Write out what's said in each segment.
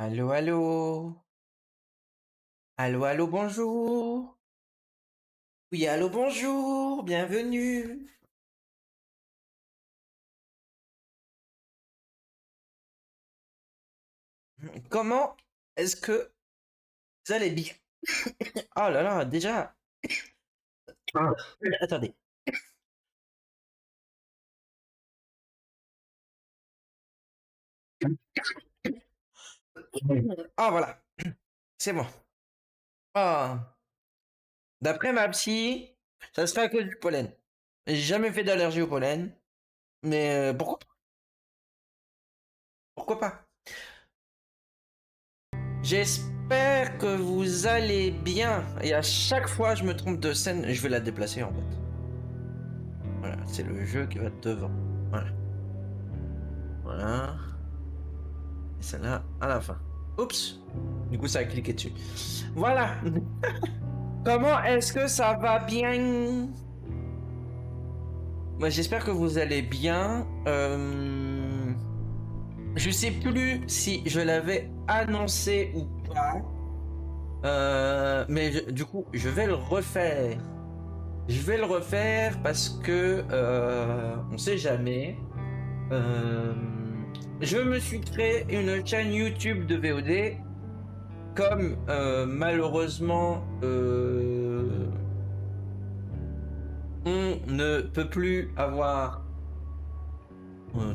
Allô, allô? Allô, allô, bonjour? Oui, allô, bonjour, bienvenue. Comment est-ce que vous allez bien? Oh là là, déjà. Ah. Attendez. Ah voilà, c'est bon. Ah, d'après ma psy, ça serait à cause du pollen. J'ai jamais fait d'allergie au pollen, mais pourquoi pas? J'espère que vous allez bien. Et à chaque fois, je me trompe de scène, je vais la déplacer en fait. Voilà, c'est le jeu qui va être devant. Voilà. Voilà. Et celle-là à la fin. Oups. Du coup, ça a cliqué dessus. Voilà. Comment est-ce que ça va bien? Moi, j'espère que vous allez bien. Je sais plus si je l'avais annoncé ou pas. Mais du coup, je vais le refaire. Je vais le refaire parce que on sait jamais. Euh, je me suis créé une chaîne YouTube de VOD. Comme malheureusement on ne peut plus avoir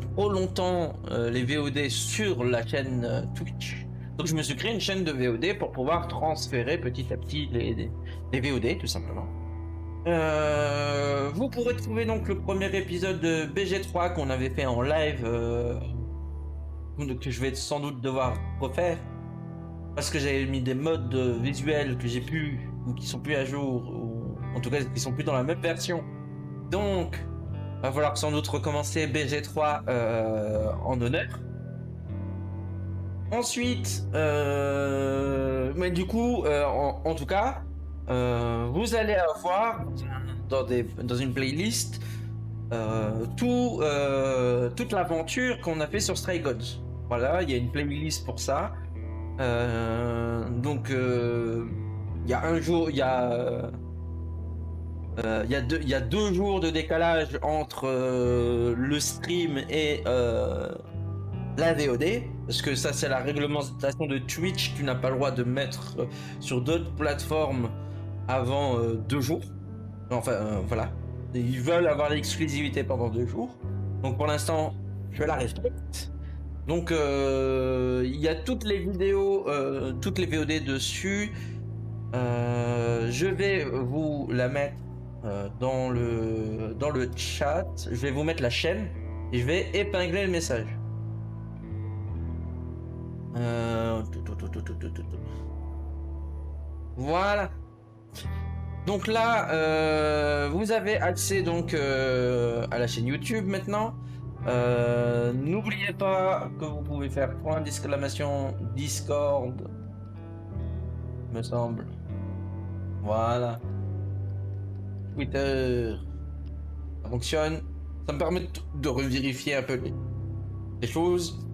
trop longtemps les VOD sur la chaîne Twitch, donc je me suis créé une chaîne de VOD pour pouvoir transférer petit à petit les VOD tout simplement. Vous pourrez trouver donc le premier épisode de BG3 qu'on avait fait en live, que je vais sans doute devoir refaire. Parce que j'avais mis des modes visuels que j'ai plus, ou qui sont plus à jour, ou en tout cas qui sont plus dans la même version. Donc, va falloir sans doute recommencer BG3 en honneur. Ensuite, mais du coup, en tout cas, vous allez avoir dans une playlist toute l'aventure qu'on a fait sur Stray Gods. Voilà, il y a une playlist pour ça. Donc, il y a un jour, il y a 2 jours de décalage entre le stream et la VOD, parce que ça, c'est la réglementation de Twitch. Tu n'as pas le droit de mettre sur d'autres plateformes avant 2 jours. Enfin, voilà. Ils veulent avoir l'exclusivité pendant 2 jours. Donc, pour l'instant, je la respecte. Donc il y a toutes les vidéos, toutes les VOD dessus. Je vais vous la mettre dans le chat. Je vais vous mettre la chaîne et je vais épingler le message. Voilà. Donc là, vous avez accès donc à la chaîne YouTube maintenant. N'oubliez pas que vous pouvez faire point d'exclamation Discord, me semble. Voilà. Twitter, ça fonctionne. Ça me permet de revérifier un peu les choses.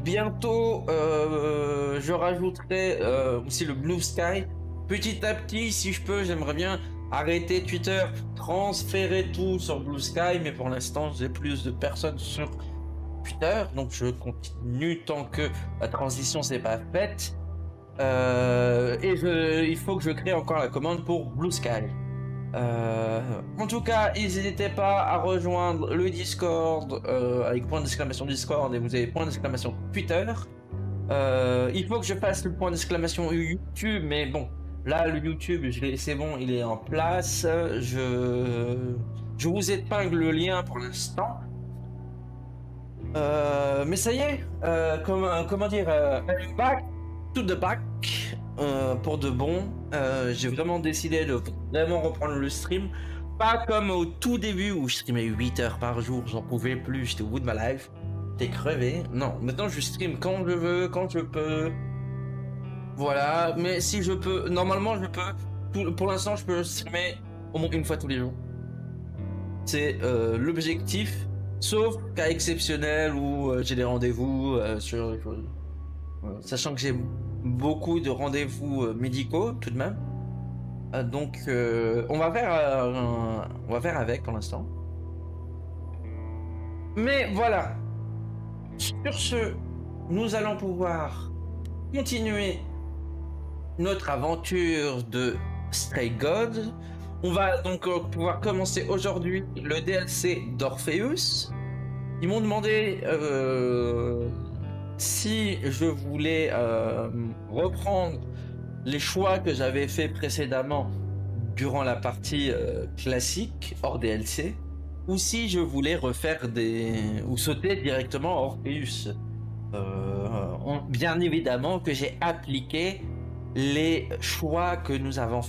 Bientôt, je rajouterai aussi le Blue Sky. Petit à petit, si je peux, j'aimerais bien arrêter Twitter, transférer tout sur Blue Sky, mais pour l'instant, j'ai plus de personnes sur Twitter, donc je continue tant que la transition s'est pas faite. Il faut que je crée encore la commande pour Blue Sky. En tout cas, n'hésitez pas à rejoindre le Discord avec point d'exclamation Discord et vous avez point d'exclamation Twitter. Il faut que je fasse le point d'exclamation YouTube, mais bon, là le YouTube, c'est bon, il est en place. Je vous épingle le lien pour l'instant. Mais ça y est, comment dire, I'm back to the back pour de bon. J'ai vraiment décidé de vraiment reprendre le stream. Pas comme au tout début où je streamais 8 heures par jour, j'en pouvais plus, j'étais au bout de ma life. J'étais crevé. Non, maintenant je stream quand je veux, quand je peux. Voilà, mais si je peux, normalement je peux. Pour l'instant, je peux streamer au moins une fois tous les jours. C'est l'objectif, sauf cas exceptionnel où j'ai des rendez-vous sur. sachant que j'ai beaucoup de rendez-vous médicaux tout de même. Donc on va faire avec pour l'instant. Mais voilà. Sur ce, nous allons pouvoir continuer notre aventure de Stray Gods. On va donc pouvoir commencer aujourd'hui le DLC d'Orpheus. Ils m'ont demandé si je voulais reprendre les choix que j'avais fait précédemment durant la partie classique hors DLC, ou si je voulais refaire ou sauter directement à Orpheus. Bien évidemment que j'ai appliqué les choix que nous avons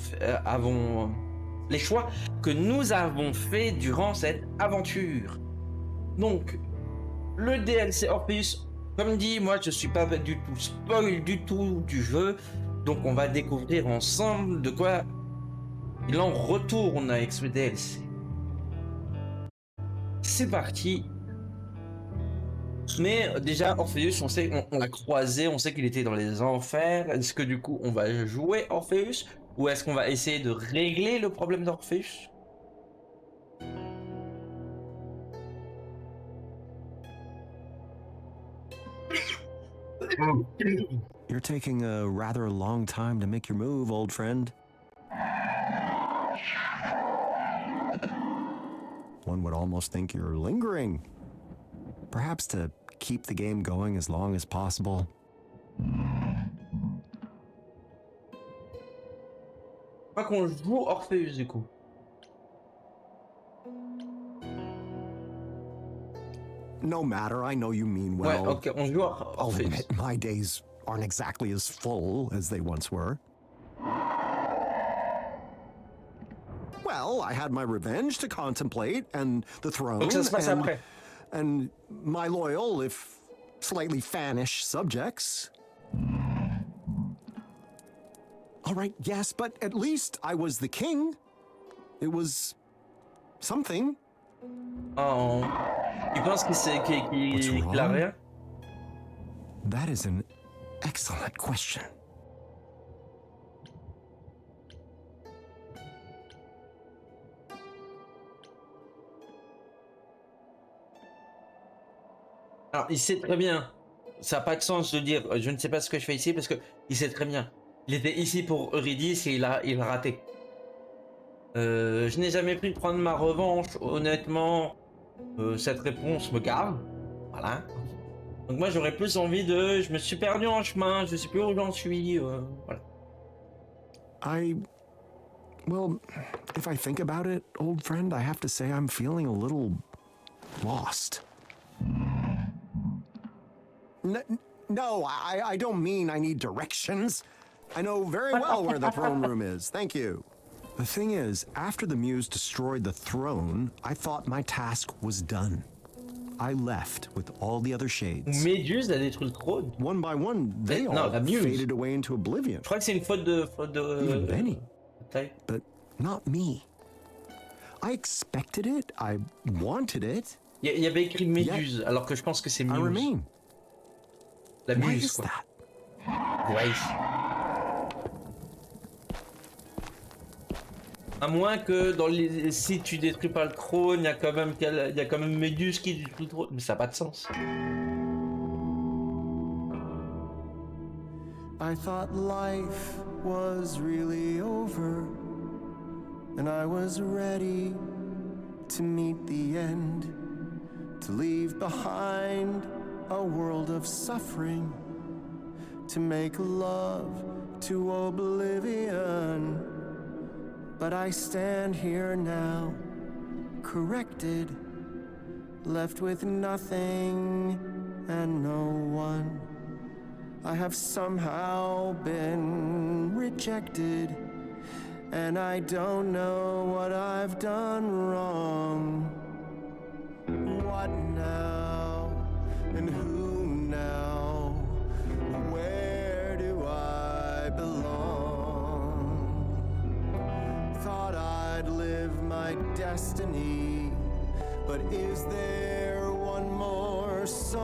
fait durant cette aventure. Donc le DLC Orpheus, comme dit, moi je suis pas du tout spoil du tout du jeu, donc on va découvrir ensemble de quoi il en retourne avec ce DLC. C'est parti. Mais déjà Orpheus, on l'a croisé, on sait qu'il était dans les enfers. Est-ce que du coup on va jouer Orpheus, ou est-ce qu'on va essayer de régler le problème d'Orpheus? You're taking a rather long time to make your move, old friend. One would almost think you're lingering. Perhaps to keep the game going as long as possible. Je crois qu'on joue Orpheus du coup. No matter, I know you mean Ouais, well. ok, on joue I'll Orpheus. admit my days aren't exactly as full as they once were. Well, I had my revenge to contemplate, and the throne, Donc ça se passe après. and my loyal, if slightly fannish, subjects. All right, yes, but at least I was the king. It was something. Oh, tu penses qu'il a rien? That is an excellent question. Alors, il sait très bien. Ça n'a pas de sens de dire je ne sais pas ce que je fais ici, parce que il sait très bien. Il était ici pour Eurydice et il a raté. Je n'ai jamais pris prendre ma revanche. Honnêtement, cette réponse me gave. Voilà. Donc moi j'aurais plus envie de... Je me suis perdu en chemin, je sais plus où j'en suis. Voilà. Well, if I think about it, old friend, I have to say I'm feeling a little lost. No, I don't mean I need directions. I know very well where the throne room is. Thank you. The thing is, after the Muse destroyed the throne, I thought my task was done. I left with all the other shades. Méduse a détruit le trône. One by one, they all faded away into oblivion. Je crois que c'est une faute de Even Benny. taille. But not me. I expected it. I wanted it. Il y avait écrit Méduse, alors que je pense que c'est I Muse. remain. La Why Muse, is quoi. that? Ouais. À moins que si tu détruis pas le trône, il y a quand même Méduse qui détruit le trône. Mais ça n'a pas de sens. I thought life was really over, and I was ready to meet the end, to leave behind a world of suffering, to make love to oblivion. But I stand here now, corrected, left with nothing and no one. I have somehow been rejected, and I don't know what I've done wrong. What now? And who now? Where do I belong? Thought I'd live my destiny, but is there one more song?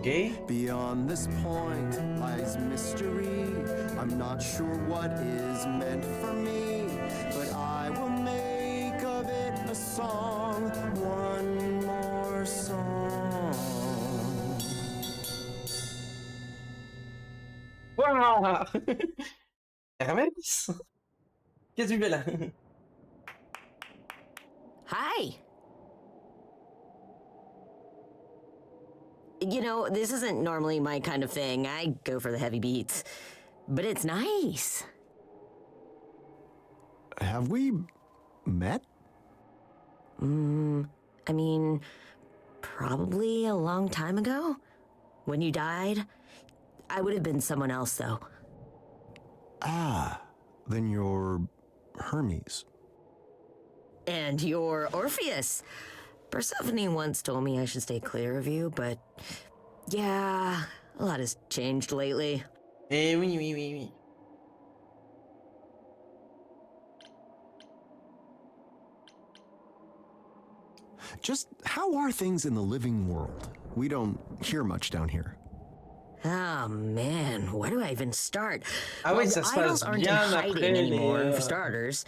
Ok. Beyond this point lies mystery. I'm not sure what is meant for me, but I will make of it a song, one more song. Waouh. Hermès, qu'est-ce que tu fais là? Hi. You know, this isn't normally my kind of thing. I go for the heavy beats. But it's nice. Have we met? I mean, probably a long time ago. When you died. I would have been someone else, though. Ah, then you're Hermes. And you're Orpheus. Persephone once told me I should stay clear of you, but yeah, a lot has changed lately. Eh oui, oui, oui, oui. Just how are things in the living world? We don't hear much down here. Oh man, where do I even start? Ah oui, the ça se idols passe aren't in bien hiding après anymore, les... for starters.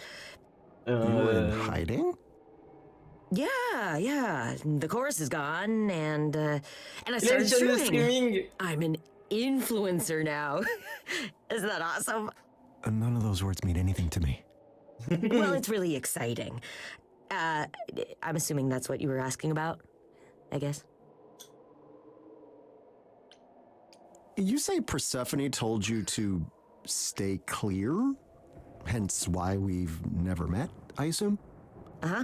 You were in Euh, hiding? Yeah. The chorus is gone, and I Il a une started chaîne de streaming. streaming. I'm an influencer now. Isn't that awesome? None of those words mean anything to me. Well, it's really exciting. I'm assuming that's what you were asking about, I guess. You say Persephone told you to stay clear? Hence why we've never met, I assume? Uh-huh.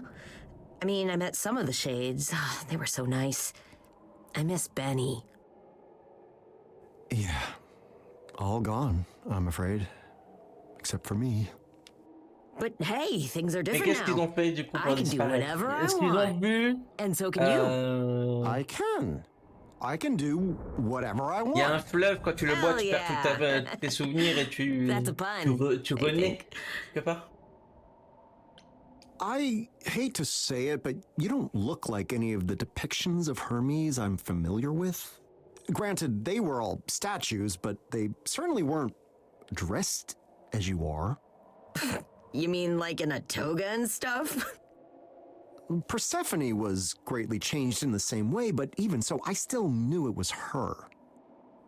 I mean, I met some of the shades. They were so nice. I miss Benny. Yeah. All gone, I'm afraid. Except for me. But hey, things are Mais different qu'est-ce qu'ils now. ont fait du coup I pour can do disparaître? whatever I Est-ce qu'ils ont want. bu And so can you. I can. I can do whatever I Il y a un want. fleuve, quand tu le bois, Hell tu perds yeah. tous tes souvenirs et tu... That's a pun, tu I renais, think. quelque part. I hate to say it, but you don't look like any of the depictions of Hermes I'm familiar with. Granted, they were all statues, but they certainly weren't dressed as you are. You mean like in a toga and stuff? Persephone was greatly changed in the same way, but even so, I still knew it was her.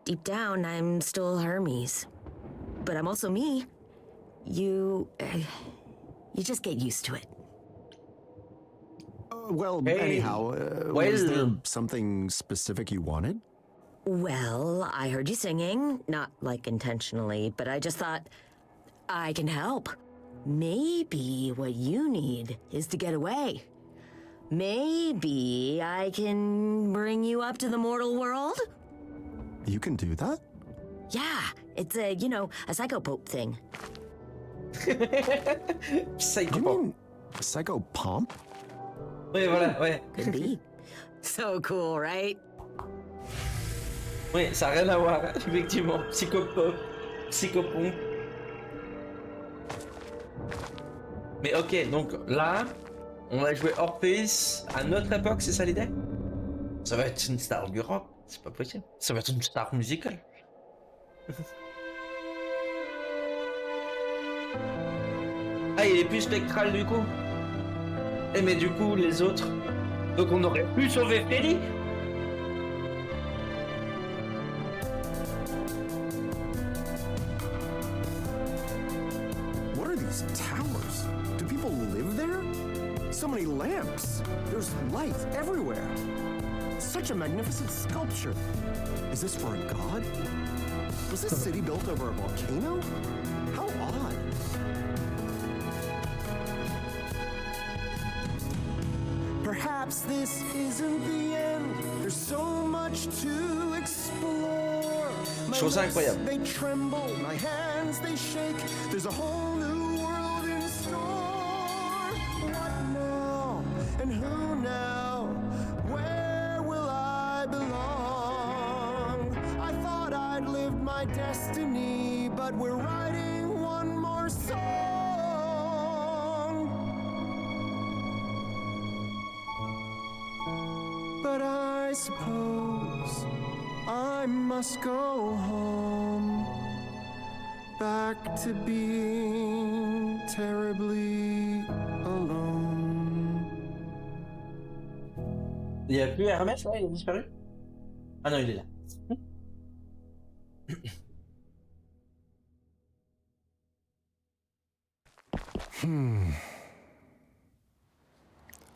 Deep down, I'm still Hermes. But I'm also me. You just get used to it. Well, Hey, anyhow, well- was there something specific you wanted? Well, I heard you singing, not like intentionally, but I just thought, I can help. Maybe what you need is to get away. Maybe I can bring you up to the mortal world? You can do that? Yeah, it's a, a psychopope thing. Psycho. You mean psychopomp? Oui, voilà, ouais. Could be. So cool, right? Oui, ça n'a rien à voir, effectivement. Psychopop, psychopompe. Mais ok, donc là, on va jouer Orpheus à notre époque, c'est ça l'idée? Ça va être une star du rock, c'est pas possible. Ça va être une star musicale. Ah, il est plus spectral du coup. Eh mais du coup, les autres... Donc on aurait pu sauver Freddy. What are these towers? Do people live there? So many lamps. There's light everywhere. Such a magnificent sculpture. Is this for a god? Was this city built over a volcano? How odd. Perhaps this isn't the end. There's so much to explore. My Chose lips, incroyable. they tremble, my hands they shake. There's a whole new world in store. What now? And who now? Where will I belong? I thought I'd lived my destiny, but we're writing one more song. But I suppose I must go home, back to being terribly alone. Il y a plus Hermès là, il a disparu? Ah non, il est là.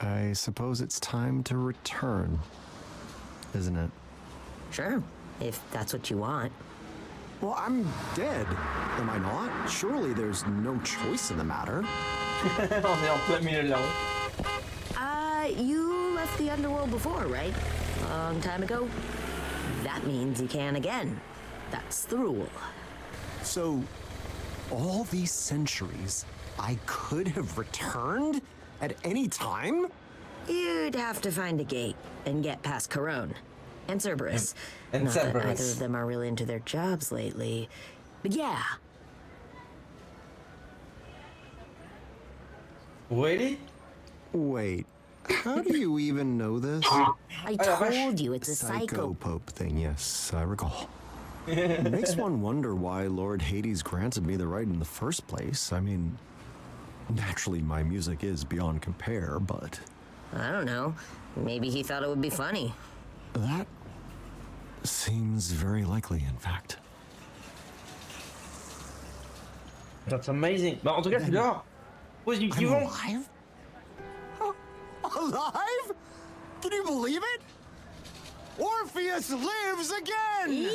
I suppose it's time to return, isn't it? Sure, if that's what you want. Well, I'm dead, am I not? Surely there's no choice in the matter. On est en plein milieu de la route. You left the underworld before, right? Long time ago. That means you can again. That's the rule. So, all these centuries, I could have returned at any time? You'd have to find a gate and get past Corone and Cerberus. And Not that Cerberus. either of them are really into their jobs lately. But yeah, Really? Wait, how do you even know this? I told you it's a Psycho psycho. Pope thing, yes, I recall. It makes one wonder why Lord Hades granted me the right in the first place. I mean, naturally my music is beyond compare, but I don't know. Maybe he thought it would be funny. that seems very likely, in fact. That's amazing. Bah, en tout cas, je suis dehors. Positif I'm vivant. alive? Alive? Can you believe it? Orpheus lives again! Yeah!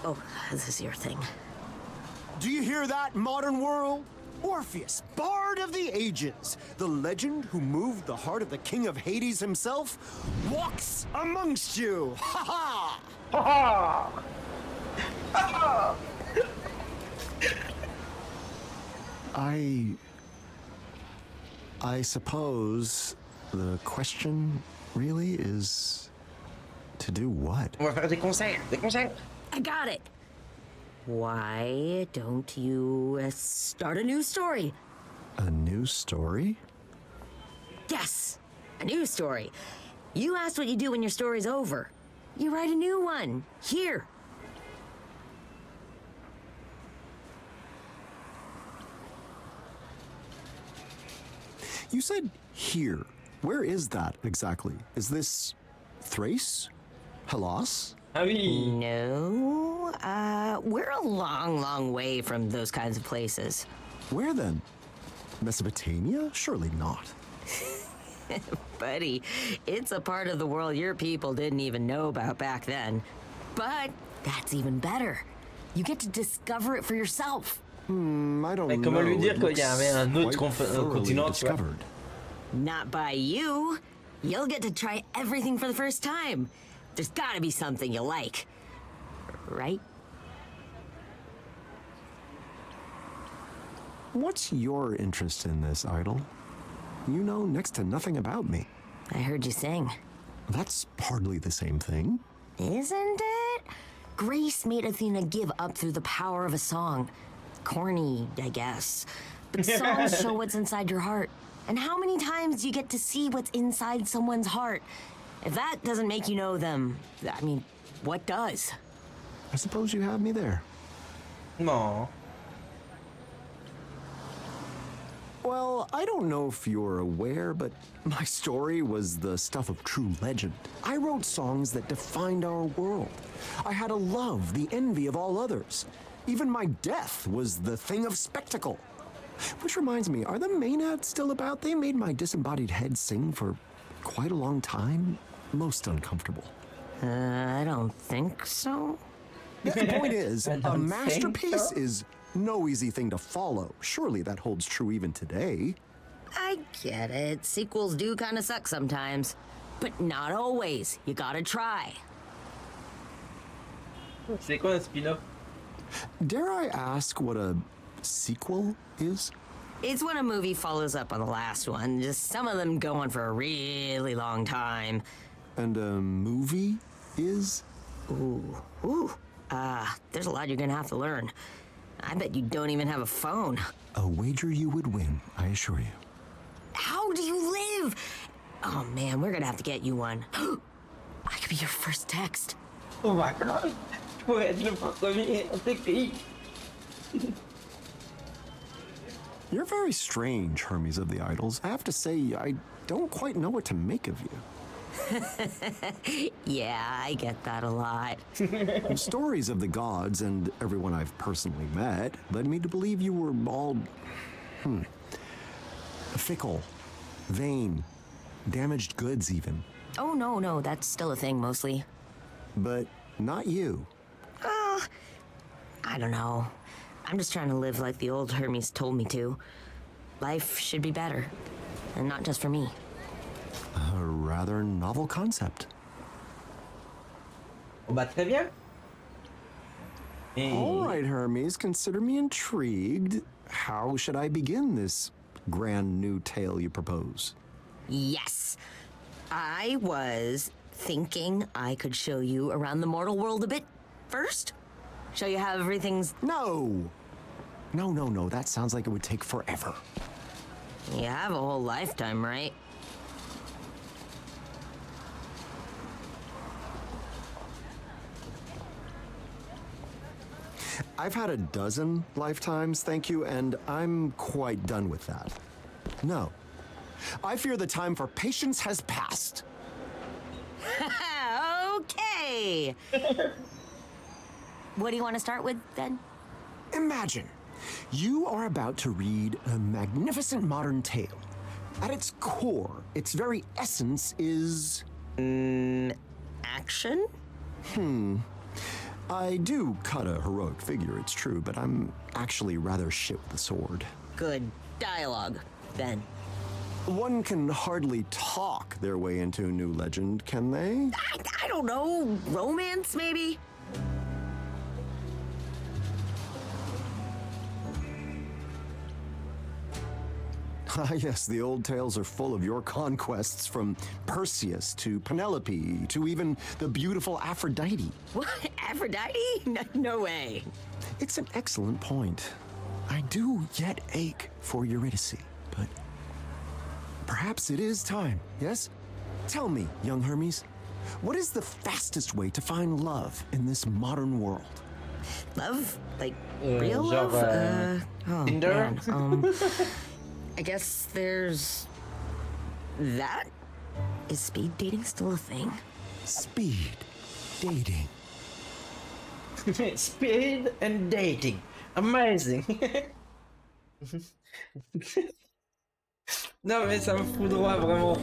Oh, this is your thing. Do you hear that, modern world? Orpheus, bard of the ages, the legend who moved the heart of the king of Hades himself, walks amongst you! Ha ha! Ha ha! Ha ha! I suppose the question really is to do what? On va faire des concerts, des concerts. I got it. Why don't you start a new story? A new story? Yes, a new story. You asked what you do when your story's over. You write a new one. Here. You said here. Where is that exactly? Is this Thrace? Hellas? Ah oui. No, we're a long, long way from those kinds of places. Where then? Mesopotamia? Surely not. Buddy, it's a part of the world your people didn't even know about back then. But that's even better. You get to discover it for yourself. I don't Mais know. comment lui dire It qu'il y looks avait un autre quite thoroughly continent, tu vois? discovered. Not by you. You'll get to try everything for the first time. There's gotta be something you like. Right? What's your interest in this, Idol? You know next to nothing about me. I heard you sing. That's hardly the same thing. Isn't it? Grace made Athena give up through the power of a song. Corny, I guess. But songs show what's inside your heart. And how many times do you get to see what's inside someone's heart? If that doesn't make you know them, I mean, what does? I suppose you have me there. Non. Well, I don't know if you're aware, but my story was the stuff of true legend. I wrote songs that defined our world. I had a love, the envy of all others. Even my death was the thing of spectacle. Which reminds me, are the Maenads still about? They made my disembodied head sing for quite a long time. Most uncomfortable. I don't think so. The point is, I a don't masterpiece think so. is no easy thing to follow. Surely that holds true even today. I get it. Sequels do kind of suck sometimes. But not always. You gotta try. C'est quoi un spin-off? Dare I ask what a sequel is? It's when a movie follows up on the last one. Just some of them go on for a really long time. And a movie is? There's a lot you're gonna have to learn. I bet you don't even have a phone. A wager you would win, I assure you. How do you live? Oh man, we're gonna have to get you one. I could be your first text. Oh my god. Je pourrais être le premier à t'écrire. You're very strange, Hermes of the Idols. I have to say, I don't quite know what to make of you. Yeah, I get that a lot. The stories of the gods and everyone I've personally met led me to believe you were all, fickle, vain, damaged goods even. Oh, no, that's still a thing mostly. But not you. I don't know. I'm just trying to live like the old Hermes told me to. Life should be better. And not just for me. A rather novel concept. Oh bah très bien. Et... All right, Hermes, consider me intrigued. How should I begin this grand new tale you propose? Yes. I was thinking I could show you around the mortal world a bit first. Show you how everything's... No! No, that sounds like it would take forever. You have a whole lifetime, right? I've had a dozen lifetimes, thank you, and I'm quite done with that. No. I fear the time for patience has passed. Okay. What do you want to start with, then? Imagine, you are about to read a magnificent modern tale. At its core, its very essence is... Action? I do cut a heroic figure, it's true, but I'm actually rather shit with a sword. Good dialogue, then. One can hardly talk their way into a new legend, can they? I don't know. Romance, maybe? Ah, yes, the old tales are full of your conquests, from Perseus to Penelope to even the beautiful Aphrodite. What? Aphrodite? No way. It's an excellent point. I do yet ache for Eurydice, but perhaps it is time, yes? Tell me, young Hermes, what is the fastest way to find love in this modern world? Love? Like, real love? Tinder? Man, I guess there's... that? Is speed dating still a thing? Speed dating. Speed and dating. Amazing. Non mais ça me foudroie vraiment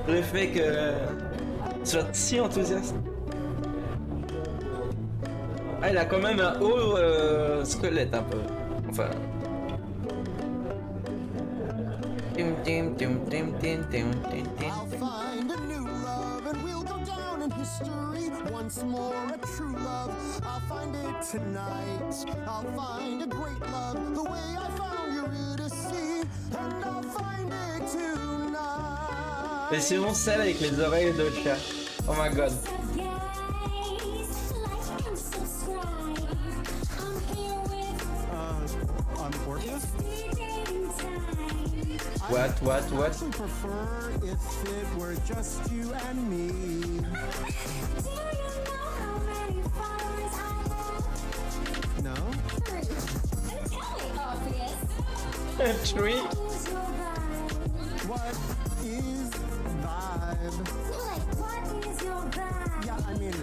le fait que tu sois si enthousiaste. Ah, il a quand même un haut squelette un peu. Enfin. I'll find a new love and we'll go down in history once more, a true love. I'll find it tonight. I'll find a great love the way I found Eurydice, and I'll find it tonight. Mais c'est bon celle avec les oreilles de chat. Oh my god. On ORPHEUS? What? I actually prefer if it were just you and me. No? Tree? What is vibe? Yeah, I mean,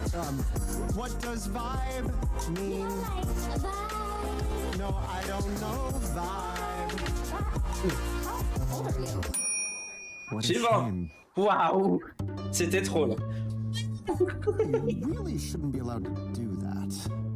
what does vibe mean? No, I don't know vibe. What a Suivant. shame. Waouh. C'était trop là. You really shouldn't be allowed to do that.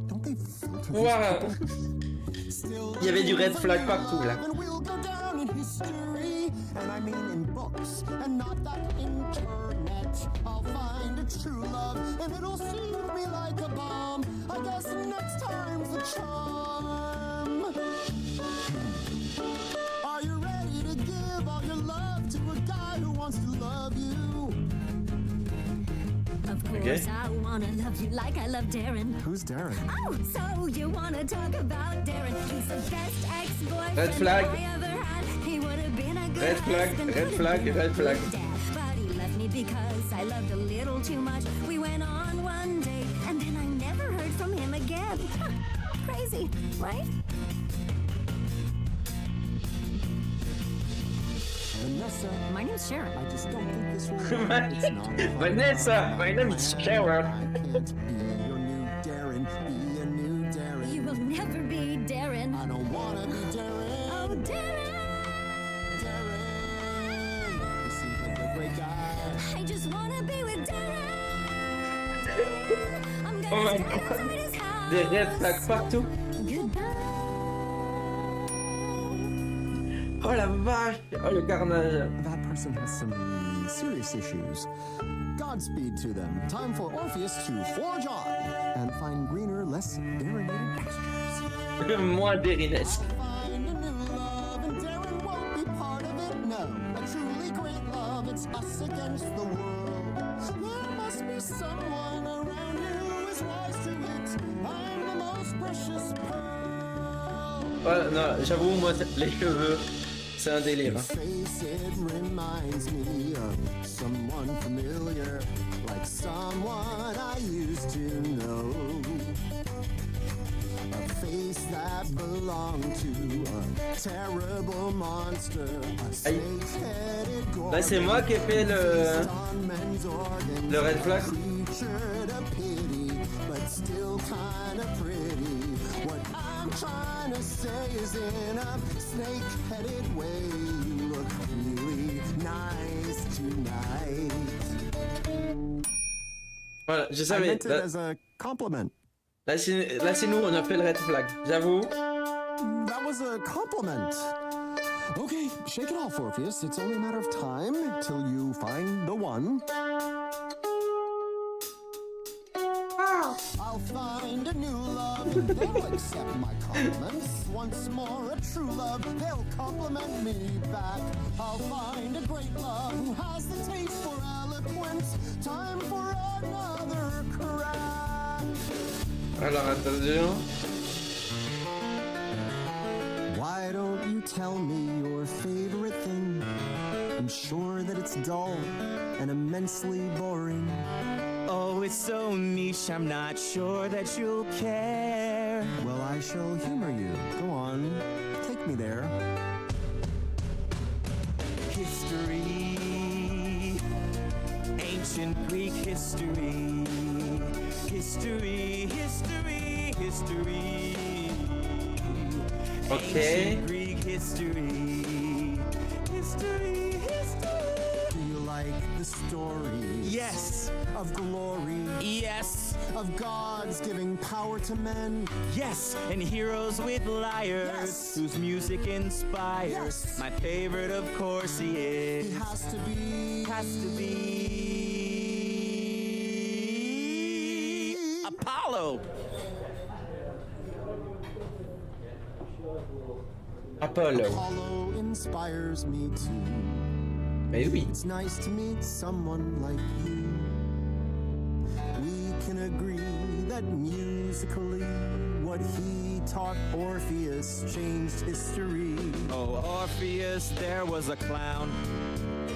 Don't they filter these Waouh. people? Still, Il y avait du red flag partout là. and we'll go down in history, and I mean in books, and not that internet. I'll find a true love, and it'll soothe me like a bomb. I guess next time's the charm. Are you ready to give all your love to a guy who wants to love you? Of course, I wanna love you like I love Darren. Who's Darren? Oh, so you wanna talk about Darren? He's the best ex-boyfriend Red flag. I ever had. He would have been a good Red flag, husband, red flag, red flag. Dad, but he left me me because I loved a little too much. We went on one date, and then I never heard from him again. Crazy, right? Vanessa, My name's Sharon. I just don't think this will work. It's not fun. Vanessa, my name is Sharon. I can't be your new Darren, be a new Darren. You will never be Darren. I don't wanna be Darren. Oh, Darren! Darren, you seem like a great guy. I just wanna be with Darren. I'm Oh my gonna stand God. outside his house. Des red flags partout. Goodbye. Oh la vache. Oh le carnage. That person has some serious issues. Godspeed to them. Time for Orpheus to forge on and find greener, less irrigated pastures. Moins dérinesque. Find a new love, and Darren won't be part of it. No, a truly great love, it's us against the world. There must be someone around you who is wise to it. I'm the most precious pearl. Oh non, j'avoue, moi, les cheveux, c'est un délire. Your Hein. face, it reminds me of someone familiar, like someone I used to know. A face that belonged to a terrible monster, a snake-headed Là, c'est moi qui ai fait le red flag. creature to pity, but still kinda pretty. What I'm trying to say is in a snake-headed way, you look really nice tonight. Voilà, je I savais. meant it Là, as a compliment. là, c'est nous, on a fait le red flag. J'avoue. That was a compliment. Okay, shake it off, Orpheus. It's only a matter of time till you find the one. I'll find a new love. They'll accept my compliments. Once more, a true love. They'll compliment me back. I'll find a great love who has the taste for eloquence. Time for another crack. Alors, attention. Why don't you tell me your favorite thing? I'm sure that it's dull and immensely boring. Oh, it's so niche, I'm not sure that you'll care. Well, I shall humor you. Go on, take me there. History, ancient Greek history. History, history, history. Okay. Ancient Greek history. History, history. Do you like the stories? Yes, Of glory, yes, of gods giving power to men. yes, and heroes with lyres Yes. whose music inspires. Yes. My favorite, of course, he is. He has to be. Apollo. Apollo. Apollo inspires me too. Mais oui. It's nice to meet someone like you. We can agree that musically, what he taught Orpheus changed history. Oh, Orpheus, there was a clown.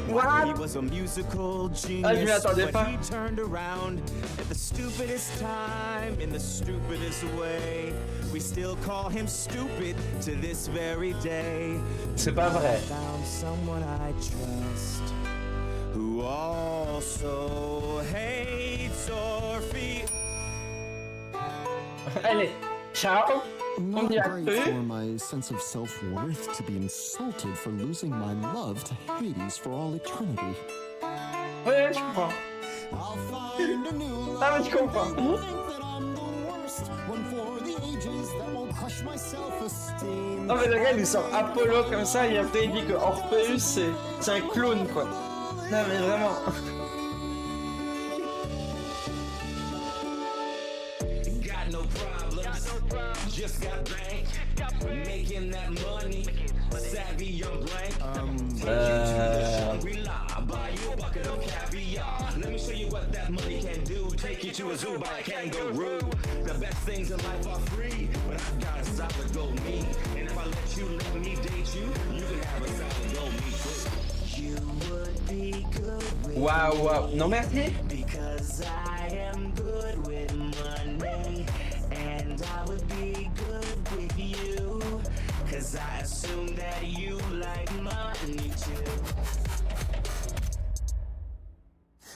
He What? was a musical Ah, je genius, m'y attendais but pas. he turned around at the stupidest time, in the stupidest way. We still call him stupid to this very day. C'est pas vrai. Found someone I trust who also hates Orpheus. Allez, ciao. On Not y a great cru. for my sense of self-worth to be insulted for losing my love to Hades for all eternity. Ouais, je comprends. I'll find a new Ah, mais je comprends. love. Think that I'm the worst. One for the ages that won't crush my self-esteem. Non mais le gars il nous sort Apollo comme ça et après il dit que Orpheus c'est un clown quoi. Non mais vraiment. Got no problems, just got bank, making that money, savvy young blank. Shangri-La, buy you a bucket of caviar. Let me show you what that money can do. Take you to a zoo, buy a kangaroo. The best things in life are free, but I've got a solid gold me. And if I let me date you, you can have a solid gold me too. You would be good with Waouh, waouh. Non, merci. Because I am good with money, and I would be good with you. Cause I assume that you like money too.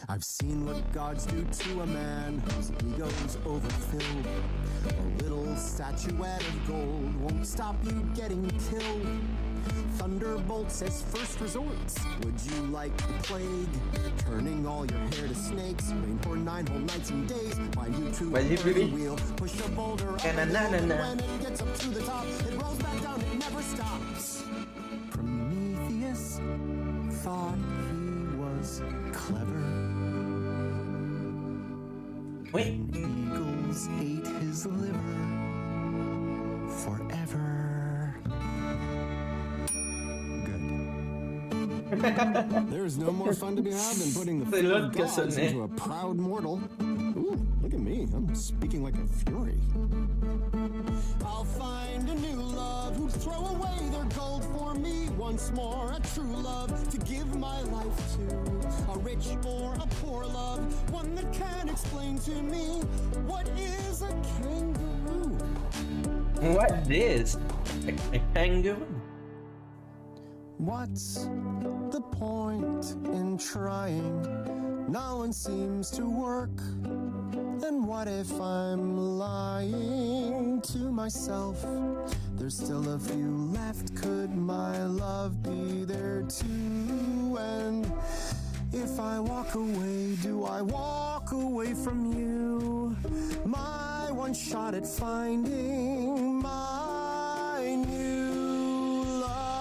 I've seen what gods do to a man whose ego's overfilled. A little statuette of gold won't stop you getting killed. Thunderbolts as first resorts. Would you like the plague? Turning all your hair to snakes. Rain for 9 whole nights and days. Find you to Vas-y, a Bibi. wheel. Push a boulder up Na, the na, hill, na, and na. when it gets up to the top, it rolls back down, it never stops. Prometheus thought he was clever. Oui. Eagles ate his liver forever. Good. There's no more fun to be had than putting the C'est fear l'autre of qui a gods sonné. into a proud mortal. Ooh, look at me. I'm speaking like a fury. I'll find a new love who'd throw away their gold for me once more. A true love to give my life to. A rich or a poor love, one that can explain to me what is a kangaroo. What is a kangaroo? What's the point in trying? No one seems to work. And what if I'm lying to myself? There's still a few left. Could my love be there too? And if I walk away, do I walk away from you? My one shot at finding my new love.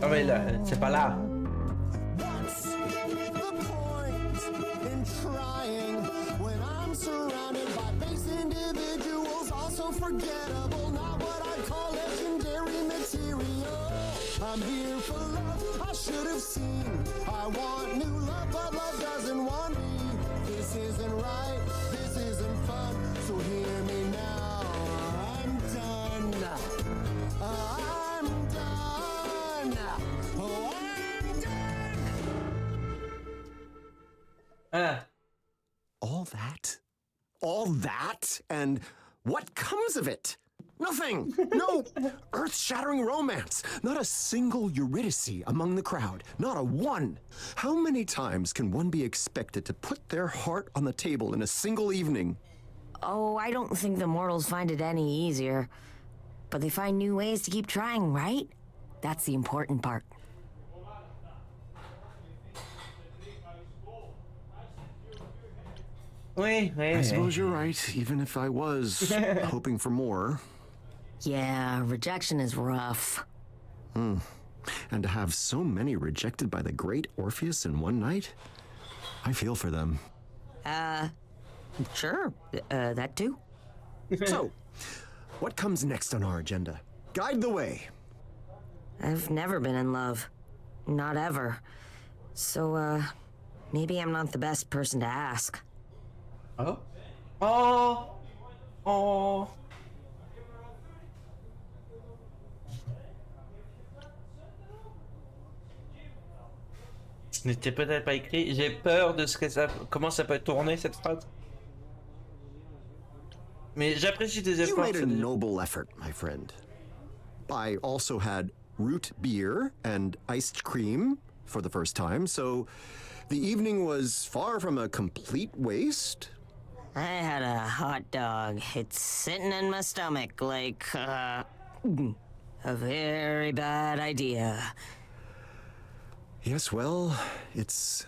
Ah mais là, c'est pas là. What's the point in trying when I'm surrounded by base individuals, also forgettable, not what I call legendary material. I'm here for love, I should have seen. I want new love, but love doesn't want me. This isn't right, this isn't fun, so hear me now. I'm done. I'm done. Oh, I'm done. Ah. All that? All that? And what comes of it? Nothing! No earth-shattering romance! Not a single Eurydice among the crowd. Not a one! How many times can one be expected to put their heart on the table in a single evening? Oh, I don't think the mortals find it any easier. But they find new ways to keep trying, right? That's the important part. Oui, oui, I oui. suppose you're right, even if I was hoping for more. Yeah, rejection is rough. And to have so many rejected by the great Orpheus in one night? I feel for them. Sure, that too. So, what comes next on our agenda? Guide the way. I've never been in love. Not ever. So, maybe I'm not the best person to ask. Oh. Oh. Oh. Ce n'était peut-être pas écrit. J'ai peur de ce que ça... Comment ça peut tourner cette phrase. Mais j'apprécie tes You efforts. made a c'est déjà- noble effort, my friend. I also had root beer and iced cream for the first time, so the evening was far from a complete waste. I had a hot dog. It's sitting in my stomach like, a very bad idea. Yes, well, it's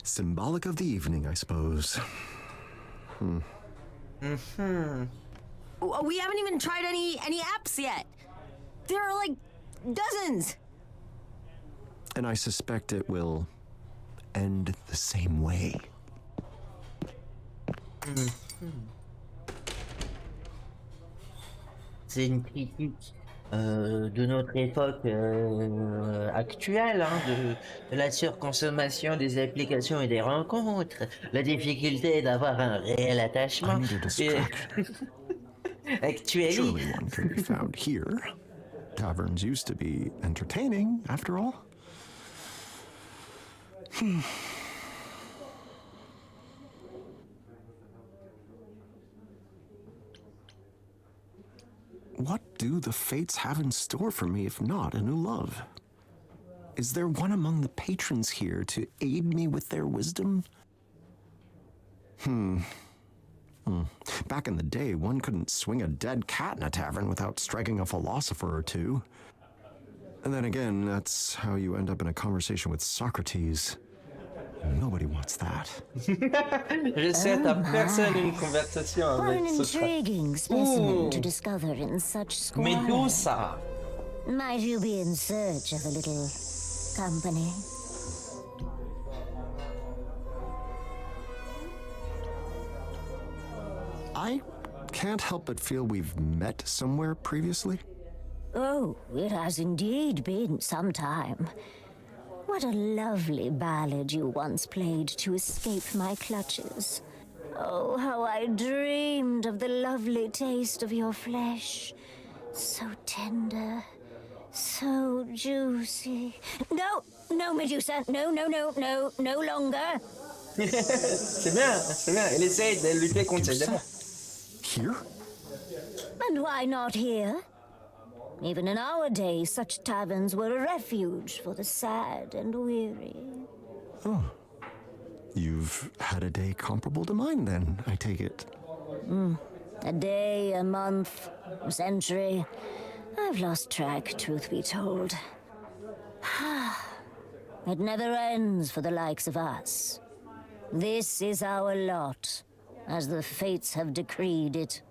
symbolic of the evening, I suppose. Oh, we haven't even tried any apps yet. There are like dozens. And I suspect it will end the same way. C'est une critique de notre époque actuelle, hein, de la surconsommation des applications et des rencontres, la difficulté d'avoir un réel attachement. I need a Et- distraction. Actually. Surely one can be found here. Taverns used to be entertaining, after all. What do the fates have in store for me if not a new love? Is there one among the patrons here to aid me with their wisdom? Back in the day, one couldn't swing a dead cat in a tavern without striking a philosopher or two. And then again, that's how you end up in a conversation with Socrates. Nobody wants that. Je souhaite à personne une conversation What an avec Socrate. intriguing specimen to Ooh. discover in such squalor. Medusa. Might you be in search of a little company? I can't help but feel we've met somewhere previously. Oh, it has indeed been some time. What a lovely ballad you once played to escape my clutches. Oh, how I dreamed of the lovely taste of your flesh. So tender, so juicy. No, no, Medusa, no, no longer. C'est bien, c'est bien. Elle essaye de lutter contre ses démons. Here? And why not here? Even in our day, such taverns were a refuge for the sad and weary. You've had a day comparable to mine then, I take it. A day, a month, a century. I've lost track, truth be told. It never ends for the likes of us. This is our lot, as the fates have decreed it.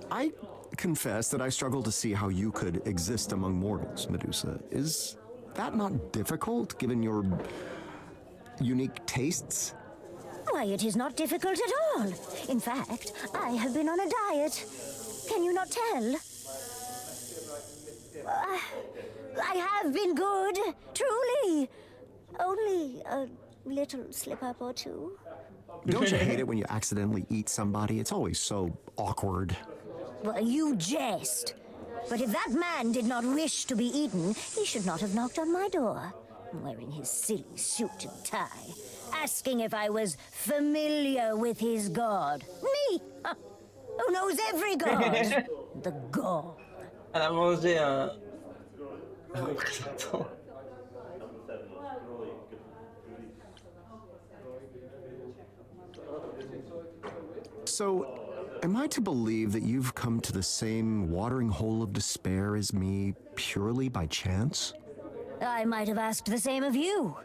I confess that I struggle to see how you could exist among mortals, Medusa. Is that not difficult, given your unique tastes? Why, it is not difficult at all. In fact, I have been on a diet. Can you not tell? I have been good, truly. Only a little slip-up or two. Don't you hate it when you accidentally eat somebody? It's always so awkward. Well, you jest. But if that man did not wish to be eaten, he should not have knocked on my door, wearing his silly suit and tie, asking if I was familiar with his god. Me? Huh. Who knows every god? The god. Elle a mangé un représentant. So, am I to believe that you've come to the same watering hole of despair as me purely by chance? I might have asked the same of you.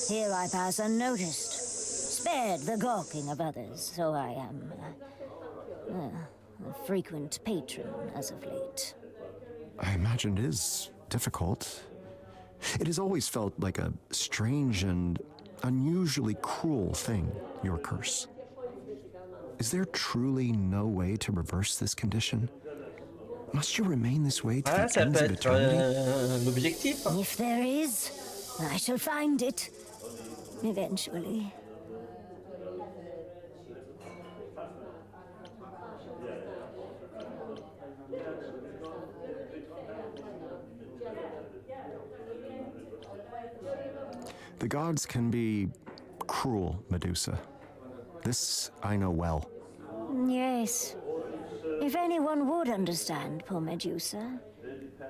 Here I pass unnoticed, spared the gawking of others, so I am a frequent patron as of late. I imagine it is difficult. It has always felt like a strange and unusually cruel thing, your curse. Is there truly no way to reverse this condition? Must you remain this way to Ah, the ça ends peut of être eternity? l'objectif. Hein. If there is, I shall find it. Eventually. The gods can be cruel, Medusa. This I know well. Yes. If anyone would understand, poor Medusa,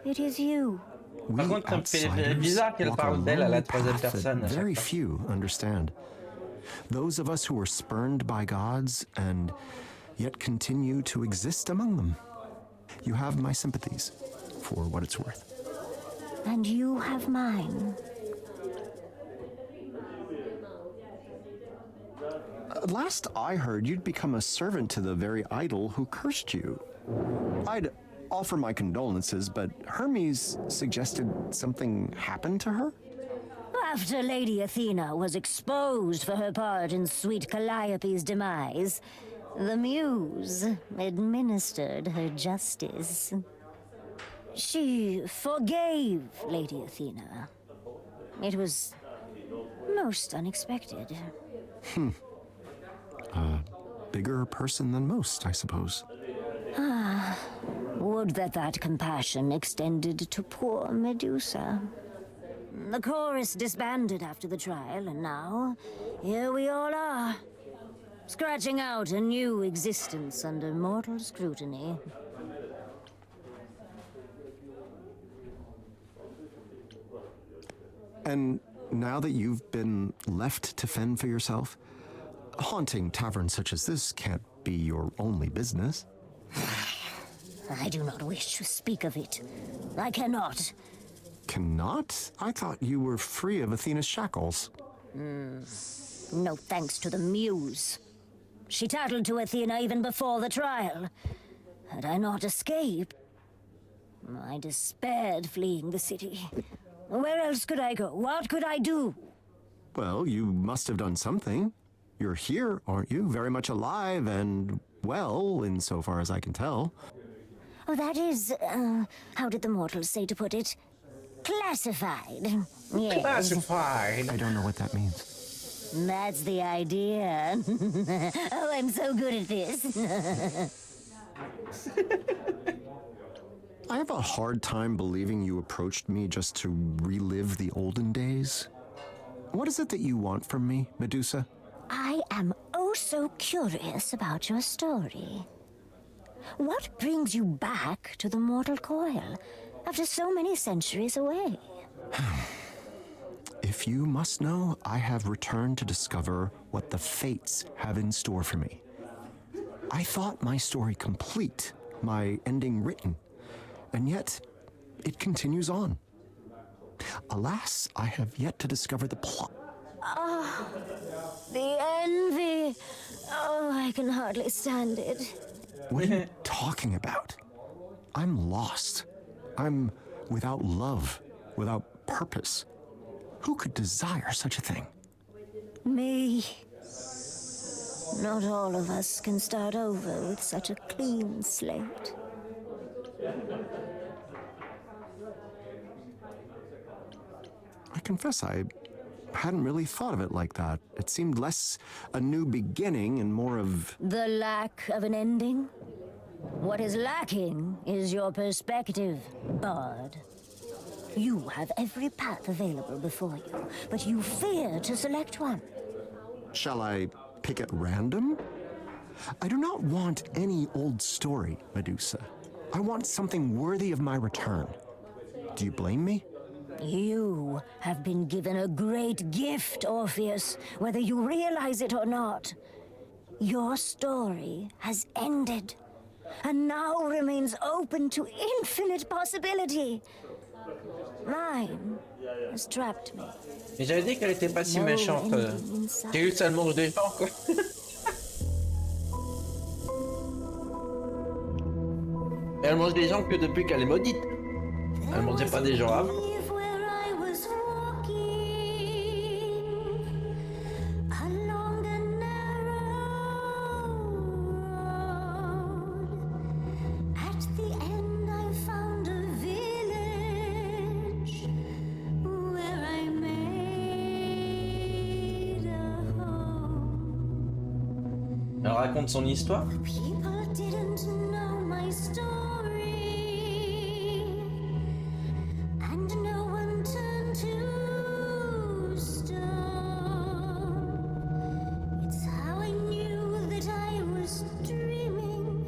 it is you. We Par contre, ça me fait outsiders bizarre qu'elle walk a parle d'elle à la lonely troisième path that personne. À chaque very fois. few understand. Those of us who were spurned by gods and yet continue to exist among them. You have my sympathies, for what it's worth. And you have mine. Last I heard, you'd become a servant to the very idol who cursed you. I'd offer my condolences, but Hermes suggested something happened to her? After Lady Athena was exposed for her part in sweet Calliope's demise, the Muse administered her justice. She forgave Lady Athena. It was Most unexpected. Bigger person than most, I suppose. Would that that compassion extended to poor Medusa. The chorus disbanded after the trial, and now, here we all are, scratching out a new existence under mortal scrutiny. And now that you've been left to fend for yourself, haunting taverns such as this can't be your only business. I do not wish to speak of it. I cannot. Cannot? I thought you were free of Athena's shackles. No thanks to the Muse. She tattled to Athena even before the trial. Had I not escaped, I despaired fleeing the city. Where else could I go? What could I do? Well, you must have done something. You're here, aren't you? Very much alive and well, insofar as I can tell. Oh, that is, how did the mortals say to put it? Classified. Yes. Classified. I don't know what that means. That's the idea. Oh, I'm so good at this. I have a hard time believing you approached me just to relive the olden days. What is it that you want from me, Medusa? I am oh so curious about your story. What brings you back to the mortal coil after so many centuries away? If you must know, I have returned to discover what the fates have in store for me. I thought my story complete, my ending written, and yet it continues on. Alas, I have yet to discover the plot. The envy. Oh, I can hardly stand it. What are you talking about? I'm lost. I'm without love, without purpose. Who could desire such a thing? Me. Not all of us can start over with such a clean slate. I confess I hadn't really thought of it like that. It seemed less a new beginning and more of... The lack of an ending? What is lacking is your perspective, Bard. You have every path available before you, but you fear to select one. Shall I pick at random? I do not want any old story, Medusa. I want something worthy of my return. Do you blame me? You have been given a great gift, Orpheus, whether you realize it or not. Your story has ended, and now remains open to infinite possibility. Mine has trapped me. Mais j'avais dit qu'elle était pas si méchante. J'ai eu ça, elle mange des gens, quoi. Elle mange des gens que depuis qu'elle est maudite. Elle mangeait pas des gens avant. Where I was walking along a narrow road. At the end I found a village where I made a home. Elle raconte son histoire. People didn't know my story, and no one turned to stone. It's how I knew that I was dreaming,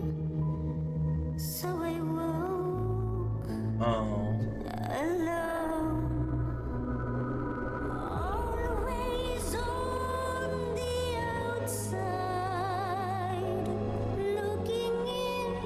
so I woke Oh. alone, always on the outside, looking in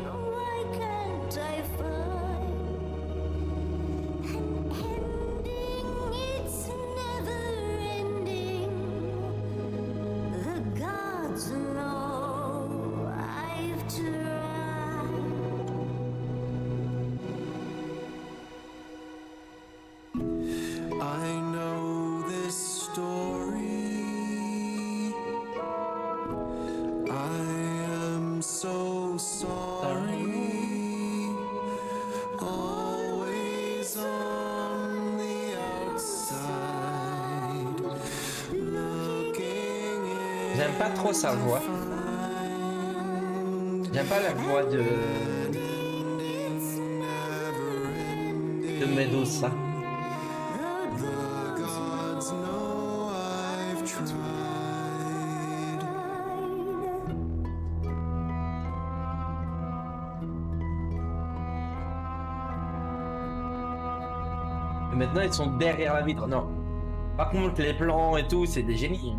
J'aime pas trop sa voix. J'aime pas la voix de Medusa. The gods know I've tried. Et maintenant, ils sont derrière la vitre. Non. Par contre, les plans et tout, c'est des génies.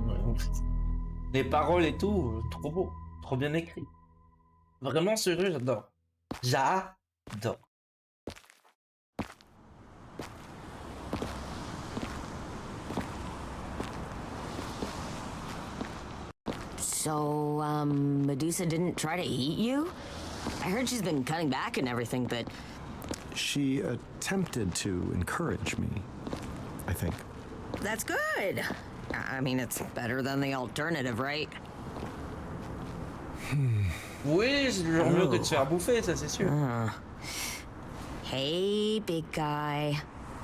Les paroles et tout, trop beau. Trop bien écrit. Vraiment, ce jeu, j'adore. J'adore. So, Medusa didn't try to eat you? I heard she's been cutting back and everything, but She attempted to encourage me, I think. that's good. I mean, it's better than the alternative, right? Oui, c'est toujours mieux que de se faire bouffer, ça c'est sûr. Hey, big guy.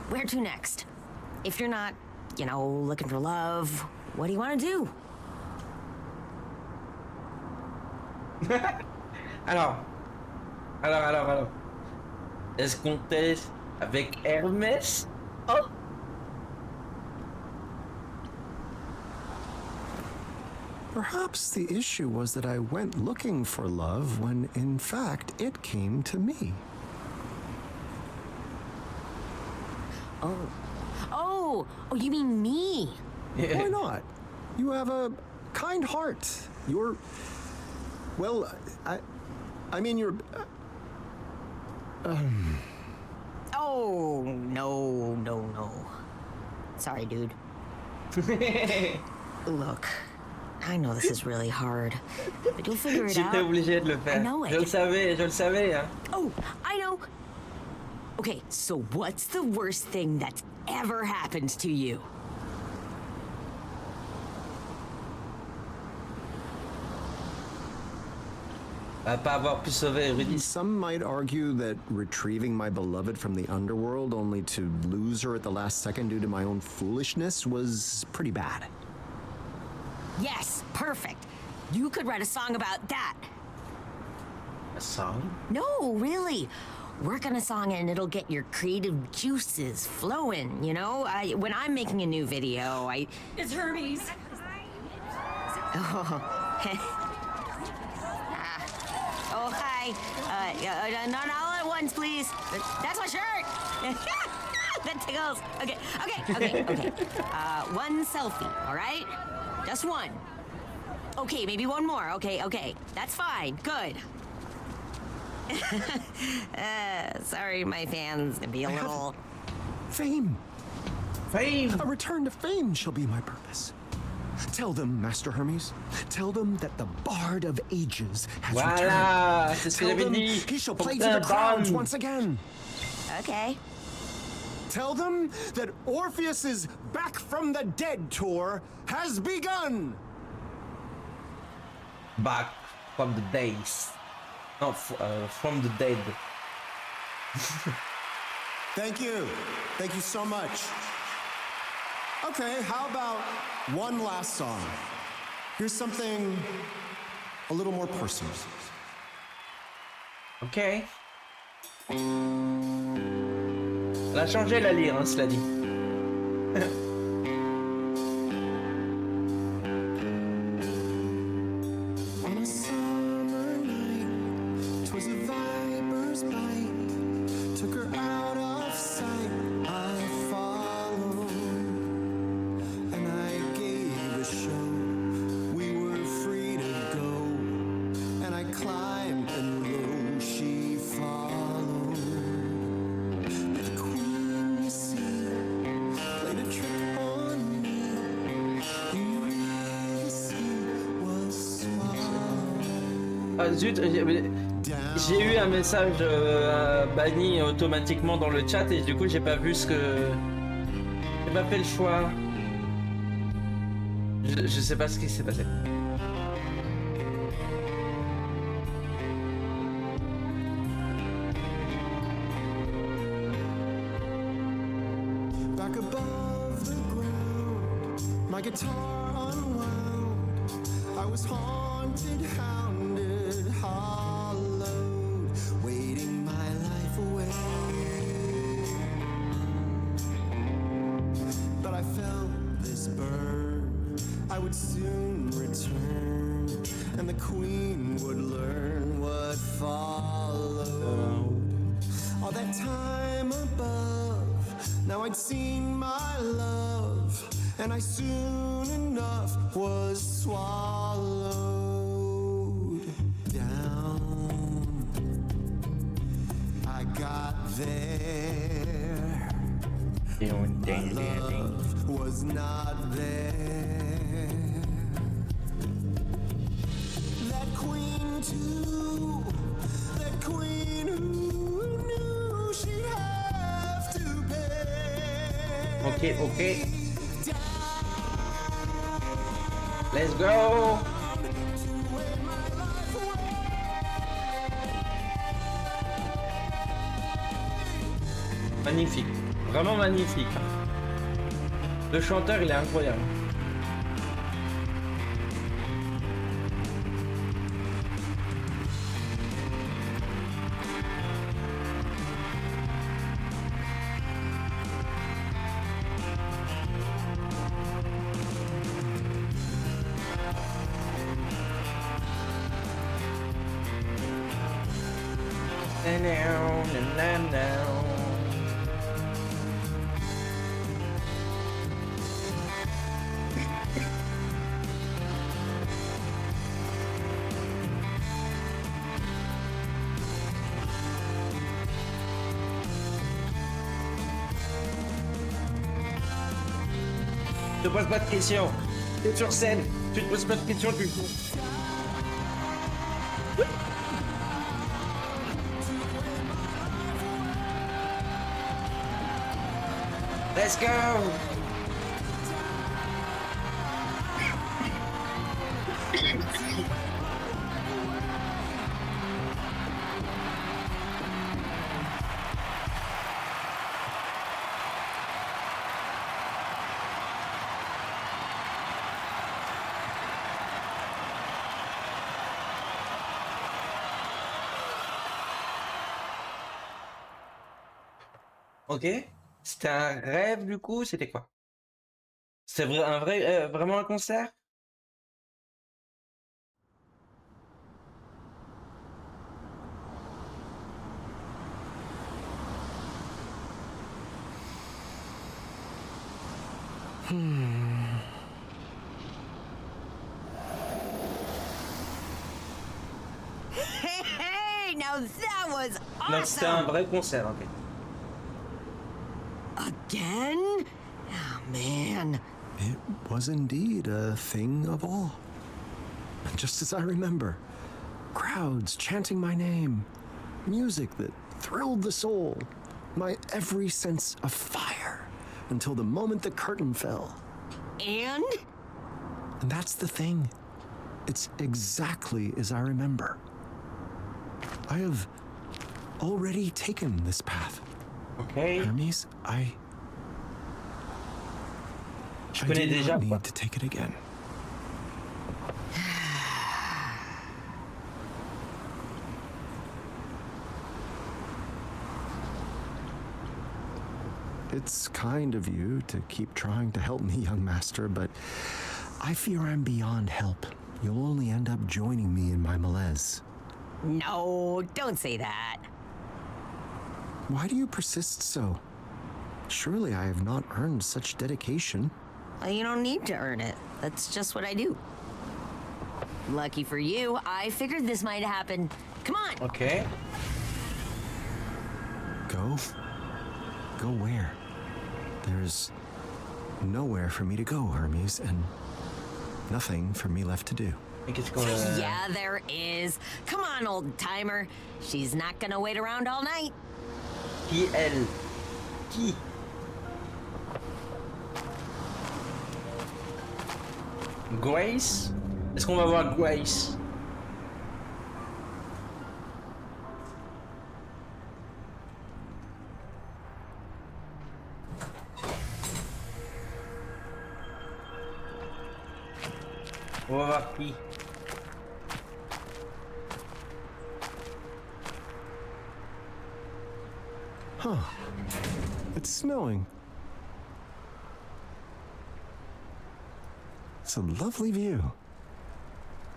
Where to next? If you're not, you know, looking for love, what do you want to do? Alors. Est-ce qu'on teste avec Hermès? Oh! Perhaps the issue was that I went looking for love when, in fact, it came to me. Oh, you mean me? Why not? You have a kind heart. You're... Well, I mean, you're... Oh, no. Sorry, dude. Look, I know this is really hard, but you'll figure it J'étais out. obligé de le faire. I know it. Je le savais, hein. Oh, I know. Okay, so what's the worst thing that's ever happened to you? Pas avoir pu sauver Eurydice. Some might argue that retrieving my beloved from the underworld only to lose her at the last second due to my own foolishness was pretty bad. Yes, perfect. You could write a song about that. A song? No, really. Work on a song and it'll get your creative juices flowing, you know? When I'm making a new video, It's Hermes. Oh, hi. Not all at once, please. That's my shirt. That tickles. Okay. One selfie, all right? Just one. Okay, maybe one more. Okay. That's fine. Good. Sorry, my fans can be a little... Fame! Fame! A return to fame shall be my purpose. Tell them, Master Hermes. Tell them that the Bard of Ages has Voilà, returned. c'est ce que Tell j'avais them dit. he shall Faut play que to the t'aies un crowds ban. once again. Okay. Tell them that Orpheus's Back from the Dead tour has begun. Back from the days. No, from the dead. Thank you. Thank you so much. Okay, how about one last song? Here's something a little more personal. Ok. Elle a changé la lyre, hein, cela dit. On a summer night, 'twas a viper's bite, took her out of sight. I followed, and I gave a show. We were free to go, and I climbed and lo, she followed. The queen, you see, played a trick on me. You really see was swallowed. Ah zut, j'ai eu un message banni automatiquement dans le chat et du coup j'ai pas vu ce que... J'ai pas fait le choix. Je sais pas ce qui s'est passé. Back above the ground, my guitar unwound. I was haunted, hounded, hollowed, waiting my life away. But I felt this burn. I would soon return, and the queen would learn what followed. All that time above, now I'd seen my love, and I soon enough was swallowed down. I got there, my love was not there. That queen too, that queen who knew she'd have to pay. Ok. Let's go. Magnifique. Vraiment magnifique. Le chanteur, il est incroyable. Tu te poses pas de questions. T'es sur scène. Tu te poses pas de questions, tu fous. Let's go. Ok. C'était un rêve du coup, c'était quoi? C'est vraiment un concert? Hey, now that was Donc c'était un awesome! vrai concert, ok. Again? Oh, man. It was indeed a thing of awe. Just as I remember. Crowds chanting my name. Music that thrilled the soul. My every sense of fire. Until the moment the curtain fell. And? And that's the thing. It's exactly as I remember. I have already taken this path. Ok. Hermes, I connais do déjà, not quoi. need to take it again. It's kind of you to keep trying to help me, young master, but I fear I'm beyond help. You'll only end up joining me in my malaise. No, don't say that. Why do you persist so? Surely I have not earned such dedication. Well, you don't need to earn it. That's just what I do. Lucky for you, I figured this might happen. Come on. Ok. Go? Go where? There's nowhere for me to go, Hermes, and nothing for me left to do. Et qu'est-ce qu'on Yeah, there is. Come on, old timer. She's not gonna wait around all night. Qui elle? Qui? Grace? Est-ce qu'on va voir Grace? On va voir qui. Huh. It's snowing. It's a lovely view.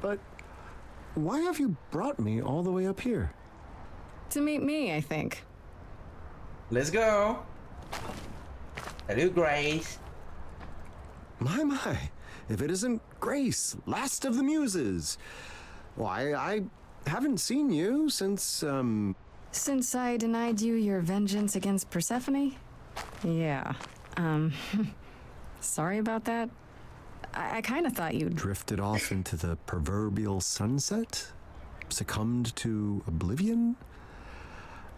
But why have you brought me all the way up here? To meet me, I think. Let's go. Hello, Grace. My. If it isn't Grace, last of the Muses. Why, I haven't seen you since, Since I denied you your vengeance against Persephone? Yeah. Sorry about that. I kind of thought you'd... drifted off into the proverbial sunset? Succumbed to oblivion?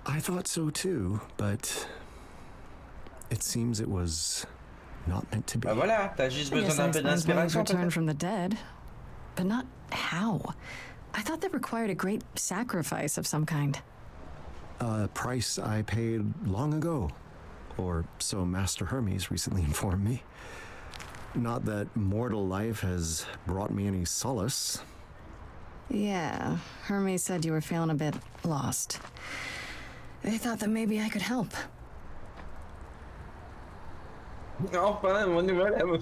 I thought so too, but it seems it was not meant to be. Bah voilà, t'as juste I besoin guess d'un that peu explains why he's d'inspiration. returned peut-être. from the dead. But not how. I thought that required a great sacrifice of some kind. A price I paid long ago, or so Master Hermes recently informed me. Not that mortal life has brought me any solace. Yeah, Hermes said you were feeling a bit lost. They thought that maybe I could help. Enfin, mon nouvel amour.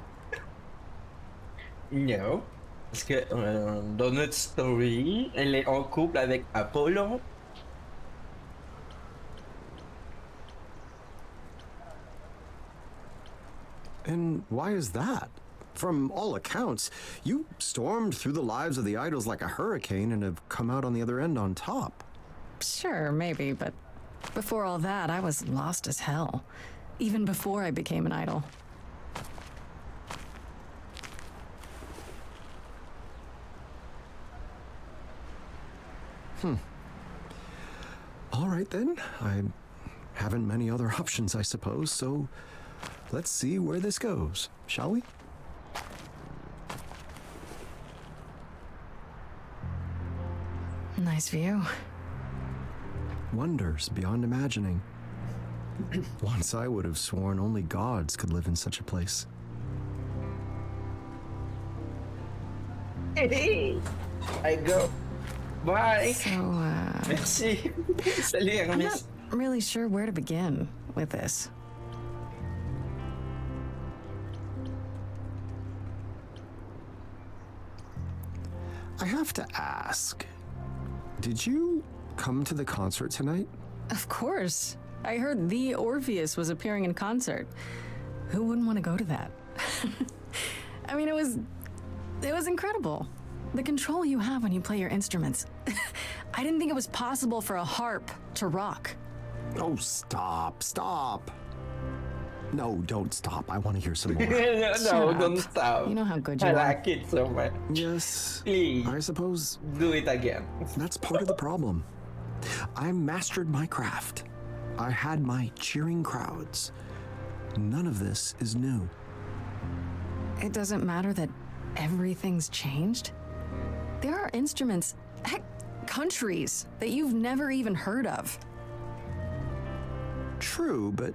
No. Parce que dans notre story, elle est en couple avec Apollon. And why is that? From all accounts, you stormed through the lives of the idols like a hurricane and have come out on the other end on top. Sure, maybe, but before all that, I was lost as hell. Even before I became an idol. All right then, I haven't many other options, I suppose, so let's see where this goes, shall we? Nice view. Wonders beyond imagining. Once I would have sworn only gods could live in such a place. I go. Bye. So, Merci. Salut, I'm Hermes. not really sure where to begin with this. I have to ask, did you come to the concert tonight? Of course. I heard the Orpheus was appearing in concert. Who wouldn't want to go to that? I mean, it was incredible. The control you have when you play your instruments. I didn't think it was possible for a harp to rock. Oh, stop. No, don't stop. I want to hear some more. No, Shut up. don't stop. You know how good you I are. like it so much. Yes, Please, I suppose do it again. that's part of the problem. I mastered my craft. I had my cheering crowds. None of this is new. It doesn't matter that everything's changed. There are instruments, heck, countries that you've never even heard of. True, but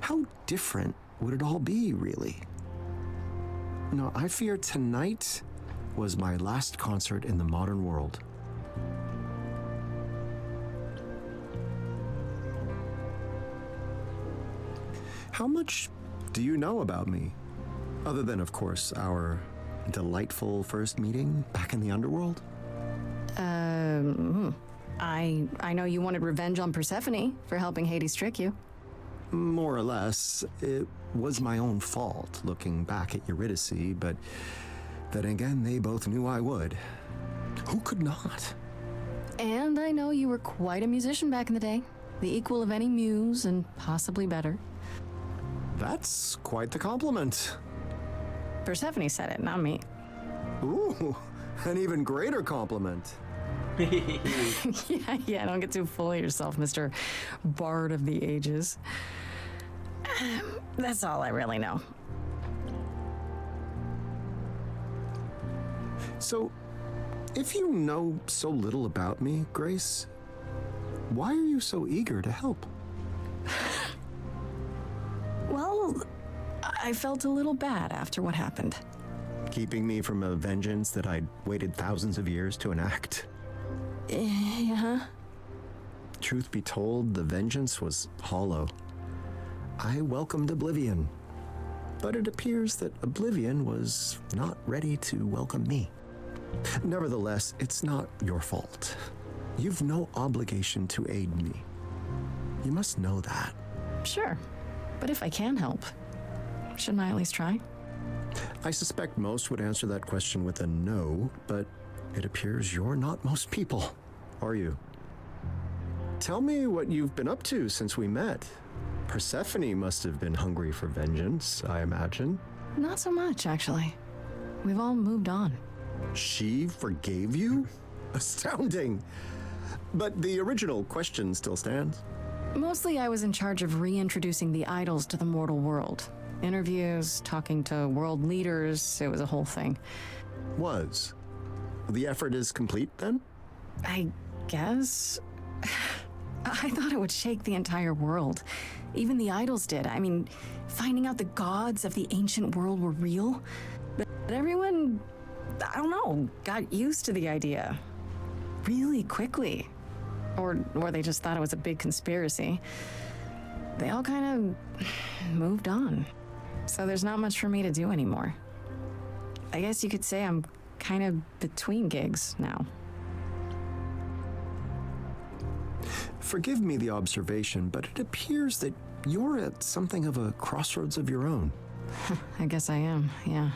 how different would it all be, really? No, I fear tonight was my last concert in the modern world. How much do you know about me? Other than, of course, our delightful first meeting back in the underworld? I know you wanted revenge on Persephone for helping Hades trick you. More or less. It was my own fault looking back at Eurydice, but then again, they both knew I would. Who could not? And I know you were quite a musician back in the day. The equal of any muse and possibly better. That's quite the compliment. Persephone said it, not me. Ooh, an even greater compliment. Yeah, don't get too full of yourself, Mr. Bard of the Ages. That's all I really know. So, if you know so little about me, Grace, why are you so eager to help? Well, I felt a little bad after what happened. Keeping me from a vengeance that I'd waited thousands of years to enact. Yeah. Truth be told, the vengeance was hollow. I welcomed oblivion, but it appears that oblivion was not ready to welcome me. Nevertheless, it's not your fault. You've no obligation to aid me. You must know that. Sure. But if I can help, shouldn't I at least try? I suspect most would answer that question with a no, but it appears you're not most people, are you? Tell me what you've been up to since we met. Persephone must have been hungry for vengeance, I imagine. Not so much, actually. We've all moved on. She forgave you? Astounding. But the original question still stands. Mostly I was in charge of reintroducing the idols to the mortal world. Interviews, talking to world leaders, it was a whole thing. Was. The effort is complete then? I guess. I thought it would shake the entire world. Even the idols did. I mean, finding out the gods of the ancient world were real. But everyone, I don't know, got used to the idea. Really quickly. Or they just thought it was a big conspiracy. They all kind of moved on. So there's not much for me to do anymore. I guess you could say I'm kind of between gigs now. Forgive me the observation, but it appears that you're at something of a crossroads of your own. I guess I am, yeah.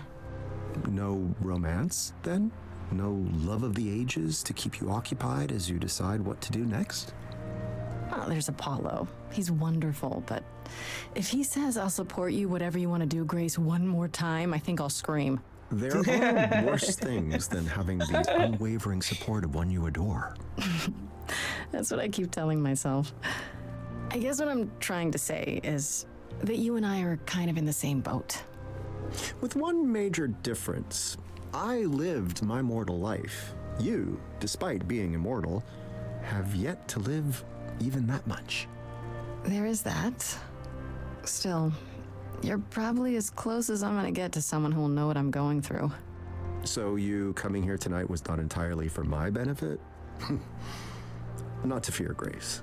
No romance, then? No love of the ages to keep you occupied as you decide what to do next? Oh, there's Apollo. He's wonderful, but if he says I'll support you whatever you want to do, Grace, one more time, I think I'll scream. There are worse things than having the unwavering support of one you adore. That's what I keep telling myself. I guess what I'm trying to say is that you and I are kind of in the same boat. With one major difference. I lived my mortal life. You, despite being immortal, have yet to live even that much. There is that. Still, you're probably as close as I'm gonna get to someone who will know what I'm going through. So you coming here tonight was not entirely for my benefit? Not to fear, Grace.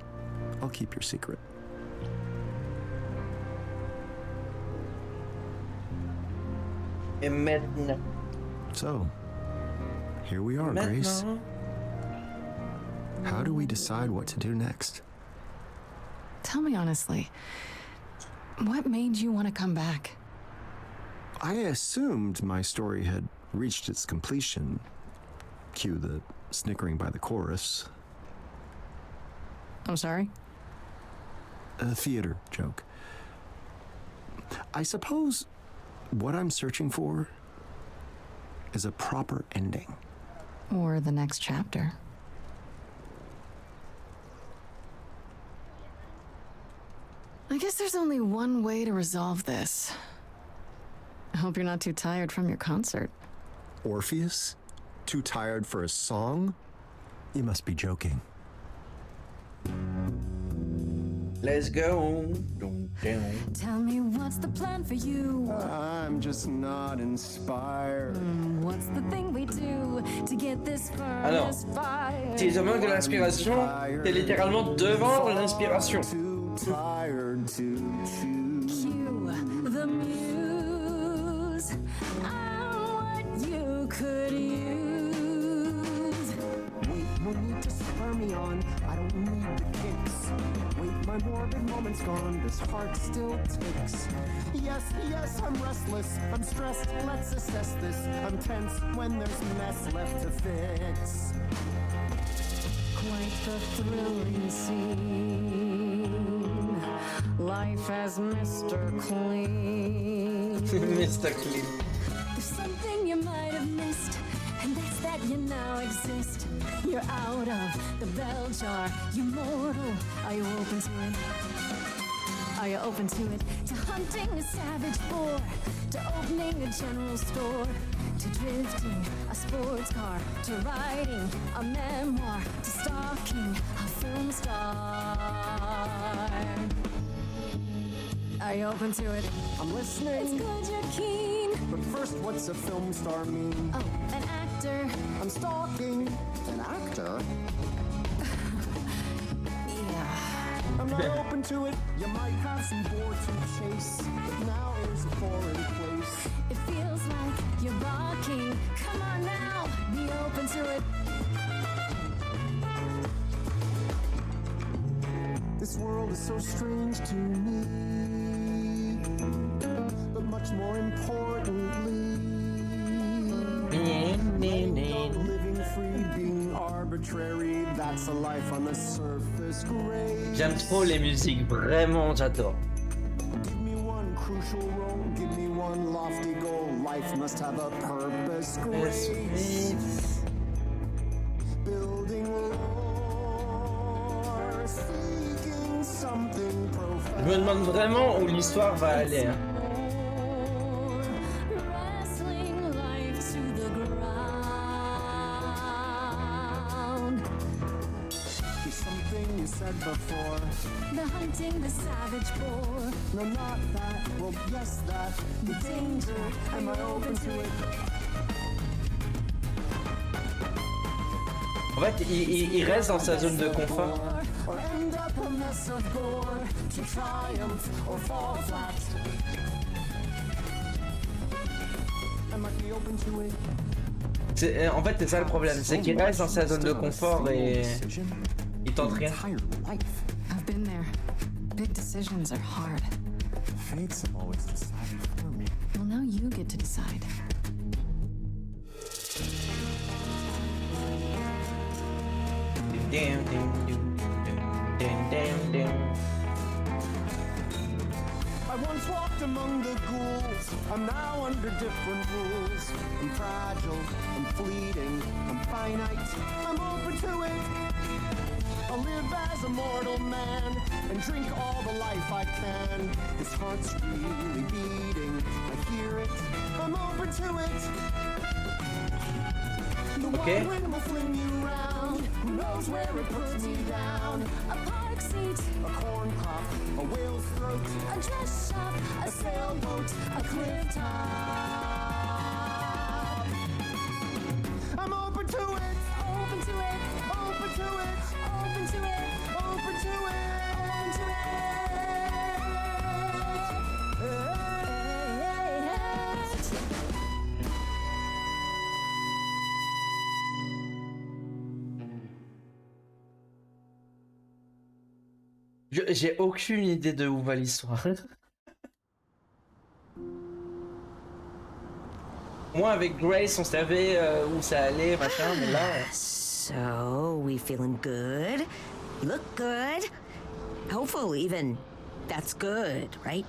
I'll keep your secret. Et maintenant. So, here we are, Grace. How do we decide what to do next? Tell me honestly, what made you want to come back? I assumed my story had reached its completion. Cue the snickering by the chorus. I'm sorry? A theater joke. I suppose what I'm searching for is a proper ending. Or the next chapter. I guess there's only one way to resolve this. I hope you're not too tired from your concert. Orpheus? Too tired for a song? You must be joking. Let's go. Dun, dun. Tell me what's the plan for you? I'm just not inspired. What's the thing we do to get this Alors, furnace fired? si je manque de l'inspiration, t'es littéralement devant l'inspiration. Too tired to choose. Cue the muse. I'm what you could use. Wait, no need to spur me on. I don't need the kicks. Wait, my morbid moment's gone. This heart still ticks. Yes, I'm restless. I'm stressed. Let's assess this. I'm tense when there's mess left to fix. Quite the thrilling scene. Life as Mr. Clean. Mr. Clean. There's something you might have missed, and that's that you now exist. You're out of the bell jar. You're mortal. Are you open to it? Are you open to it? To hunting a savage boar, to opening a general store, to drifting a sports car, to writing a memoir, to stalking a film star. Are you open to it? I'm listening. It's good you're keen. But first, what's a film star mean? Oh, an actor. I'm stalking an actor. Yeah. I'm not open to it. You might have some boar to chase, but now is a foreign place. It feels like you're rocking. Come on now, be open to it. This world is so strange to me, but much more importantly, living free, being arbitrary, that's a life on the surface grade. J'aime trop les musiques, vraiment, j'adore. Give me one crucial role, give me one lofty goal, life must have a purpose, grace. Building lore, seeking something profound. Je me demande vraiment où l'histoire va aller. Hein. Wrestling life to the ground. There's something you said before. The hunting, the savage boar. No, not that. Well, yes, that. The danger. Am I open to it? En fait, il reste dans sa zone de confort. Or end up a mess of gore. To triumph or fall flat. I might be open to it. En fait, c'est ça le problème, c'est qu'il reste dans sa zone de confort et il tente rien. Entire life. I've been there. Big decisions are hard. Fates have always decided for me. Well, now you get to decide. Damn, damn, damn, damn, damn. I once walked among the ghouls. I'm now under different rules. I'm fragile, I'm fleeting, I'm finite. I'm open to it. I'll live as a mortal man and drink all the life I can. This heart's really beating. I hear it. I'm open to it. The Okay. wild wind will fling you round. Who knows where it puts me down? A park seat, A corn crop, a whale's throat. a dress shop, A sailboat, a cliff top. I'm open to it, open to it, open to it, open to it, open to open to it. it. J'ai aucune idée de où va l'histoire. Moi, avec Grace, on savait où ça allait, machin, mais là. So, we feeling good? You look good? Hopeful, even. That's good, right?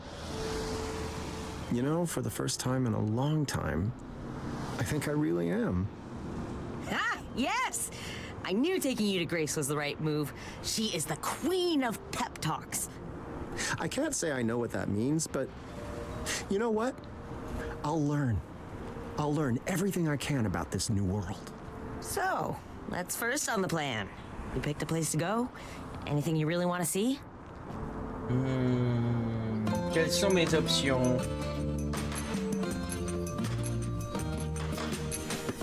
You know, for the first time in a long time, I think I really am. Ah, yes! I knew taking you to Grace was the right move. She is the queen of pep talks. I can't say I know what that means, but you know what? I'll learn. I'll learn everything I can about this new world. So, let's first on the plan. You picked a place to go? Anything you really want to see? Quelles sont mes options?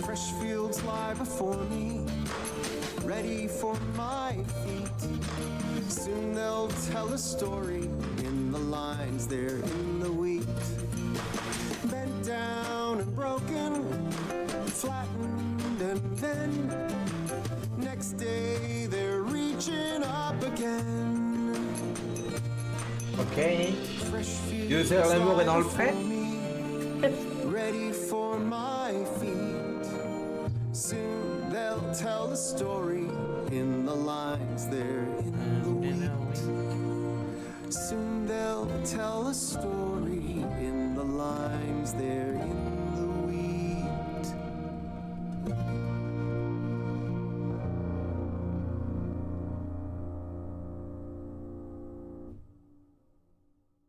Fresh fields lie before me, ready for my feet. Soon they'll tell a story in the lines there in the wheat. Bent down and broken, flattened and then next day they're reaching up again. Ok. Fresh Tu veux faire l'amour est dans le pré? ready for my feet. Soon they'll tell a story in the lines there in the wheat. Soon they'll tell a story in the lines there in the wheat.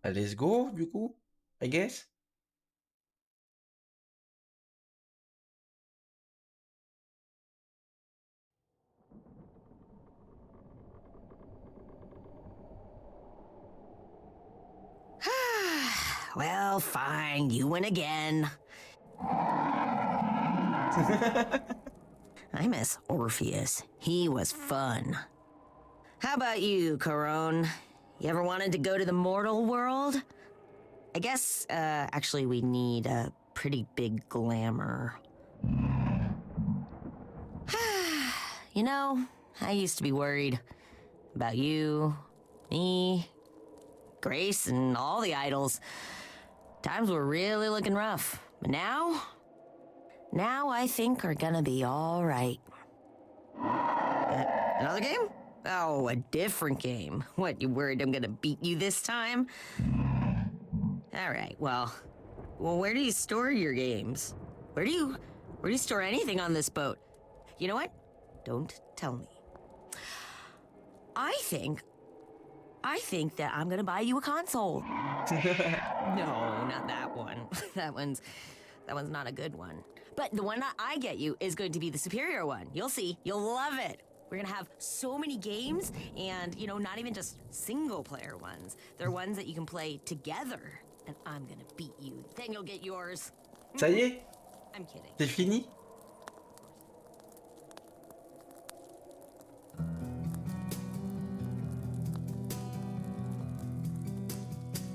Let's go, du coup, I guess. Well, fine. You win again. I miss Orpheus. He was fun. How about you, Corone? You ever wanted to go to the mortal world? I guess, actually, we need a pretty big glamour. You know, I used to be worried about you, me, Grace, and all the idols. Times were really looking rough. But now I think are gonna be all right. Another game? Oh, a different game. What, you worried I'm gonna beat you this time? All right, well, where do you store your games? Where do you store anything on this boat? You know what? Don't tell me. I think that I'm gonna buy you a console. No, not that one. That one's not a good one. But the one that I get you is going to be the superior one. You'll see. You'll love it. We're gonna have so many games, and not even just single player ones. They're ones that you can play together. And I'm gonna beat you. Then you'll get yours. Ça y est? I'm kidding. C'est fini?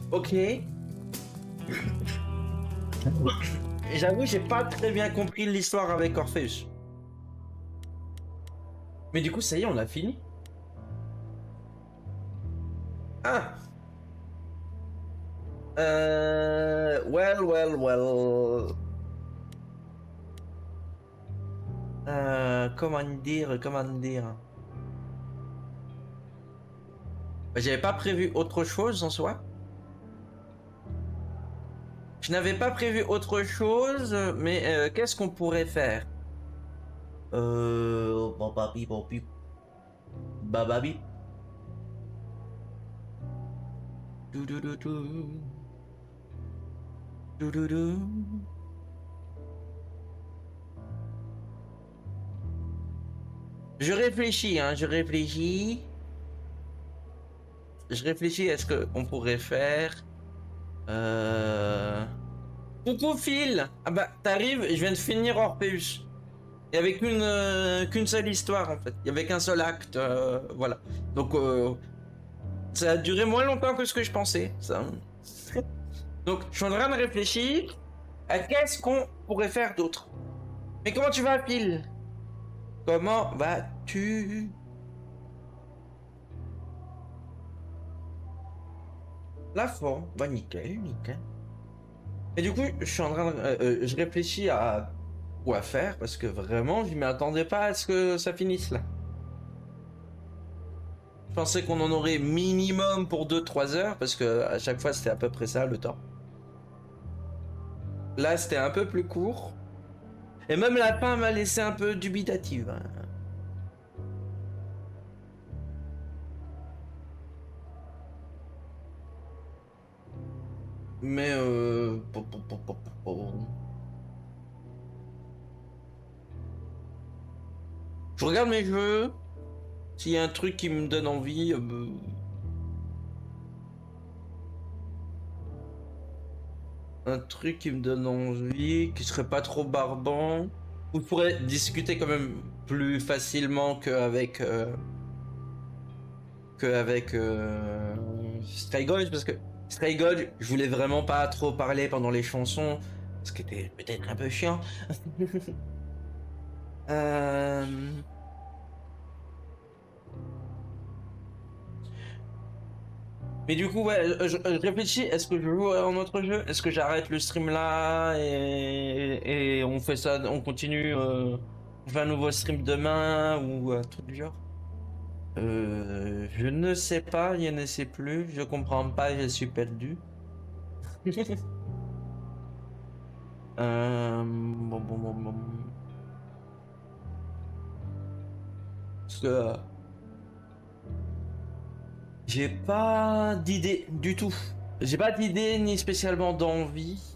Ok. J'avoue, j'ai pas très bien compris l'histoire avec Orpheus. Mais du coup, ça y est, on a fini. Ah. Well. Comment dire. J'avais pas prévu autre chose en soi. Je n'avais pas prévu autre chose, mais qu'est-ce qu'on pourrait faire? Bababi. Je réfléchis, je réfléchis à ce qu'on pourrait faire. Coucou Phil. Ah bah t'arrives, je viens de finir Orpheus. Il y avait qu'une seule histoire en fait. Il y avait qu'un seul acte, voilà. Donc ça a duré moins longtemps que ce que je pensais. Ça. Donc je suis en train de réfléchir à qu'est-ce qu'on pourrait faire d'autre. Mais comment tu vas Phil? Comment vas-tu? La forme, bah nickel. Et du coup, je suis en train de, je réfléchis à quoi faire parce que vraiment, je m'attendais pas à ce que ça finisse là. Je pensais qu'on en aurait minimum pour 2-3 heures parce que à chaque fois c'était à peu près ça le temps. Là, c'était un peu plus court. Et même la fin m'a laissé un peu dubitative. Mais je regarde mes jeux. S'il y a un truc qui me donne envie, un truc qui me donne envie, qui serait pas trop barbant, où je pourrais discuter quand même plus facilement qu'avec Stray Gold, parce que Stray Gold, je voulais vraiment pas trop parler pendant les chansons, ce qui était peut-être un peu chiant. Mais du coup, ouais, je réfléchis, est-ce que je joue à un autre jeu? Est-ce que j'arrête le stream là et on fait ça, on continue, on fait un nouveau stream demain ou un truc du genre? Je ne sais pas, je ne sais plus, je comprends pas, je suis perdu. Bon. Parce que j'ai pas d'idée du tout. J'ai pas d'idée ni spécialement d'envie.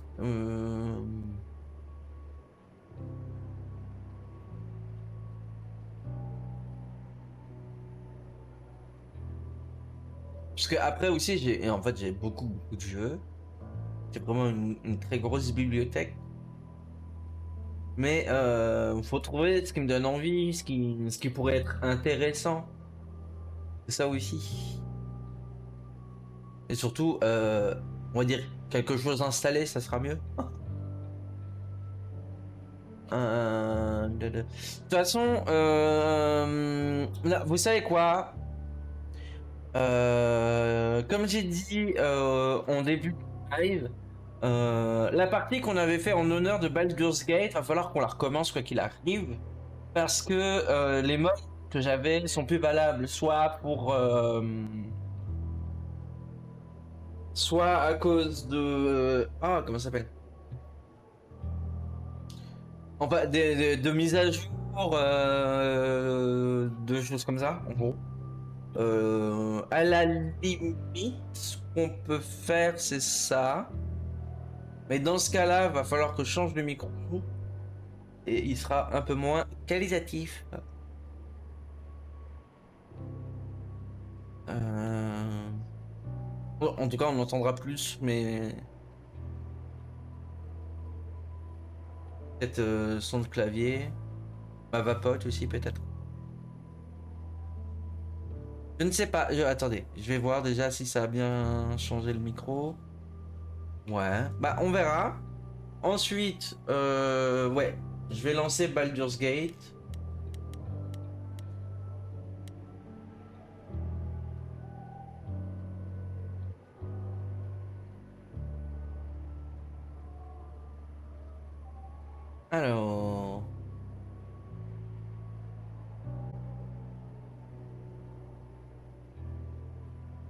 Parce que après aussi j'ai beaucoup de jeux. C'est vraiment une très grosse bibliothèque. Mais faut trouver ce qui me donne envie, ce qui pourrait être intéressant. C'est ça aussi. Et surtout, on va dire quelque chose installé, ça sera mieux. De toute façon, là, vous savez quoi? Comme j'ai dit en début de live, la partie qu'on avait fait en honneur de Baldur's Gate, va falloir qu'on la recommence quoi qu'il arrive, parce que les modes que j'avais sont plus valables, soit à cause de ah comment ça s'appelle? Enfin, de mise à jour, de choses comme ça, en gros. À la limite, ce qu'on peut faire, c'est ça. Mais dans ce cas-là, va falloir que je change de micro. Et il sera un peu moins qualitatif. En tout cas, on entendra plus, mais... Peut-être son de clavier. Ma vapote aussi, peut-être. Je ne sais pas. Attendez, je vais voir déjà si ça a bien changé le micro. Ouais. Bah, on verra. Ensuite, ouais. Je vais lancer Baldur's Gate. Alors...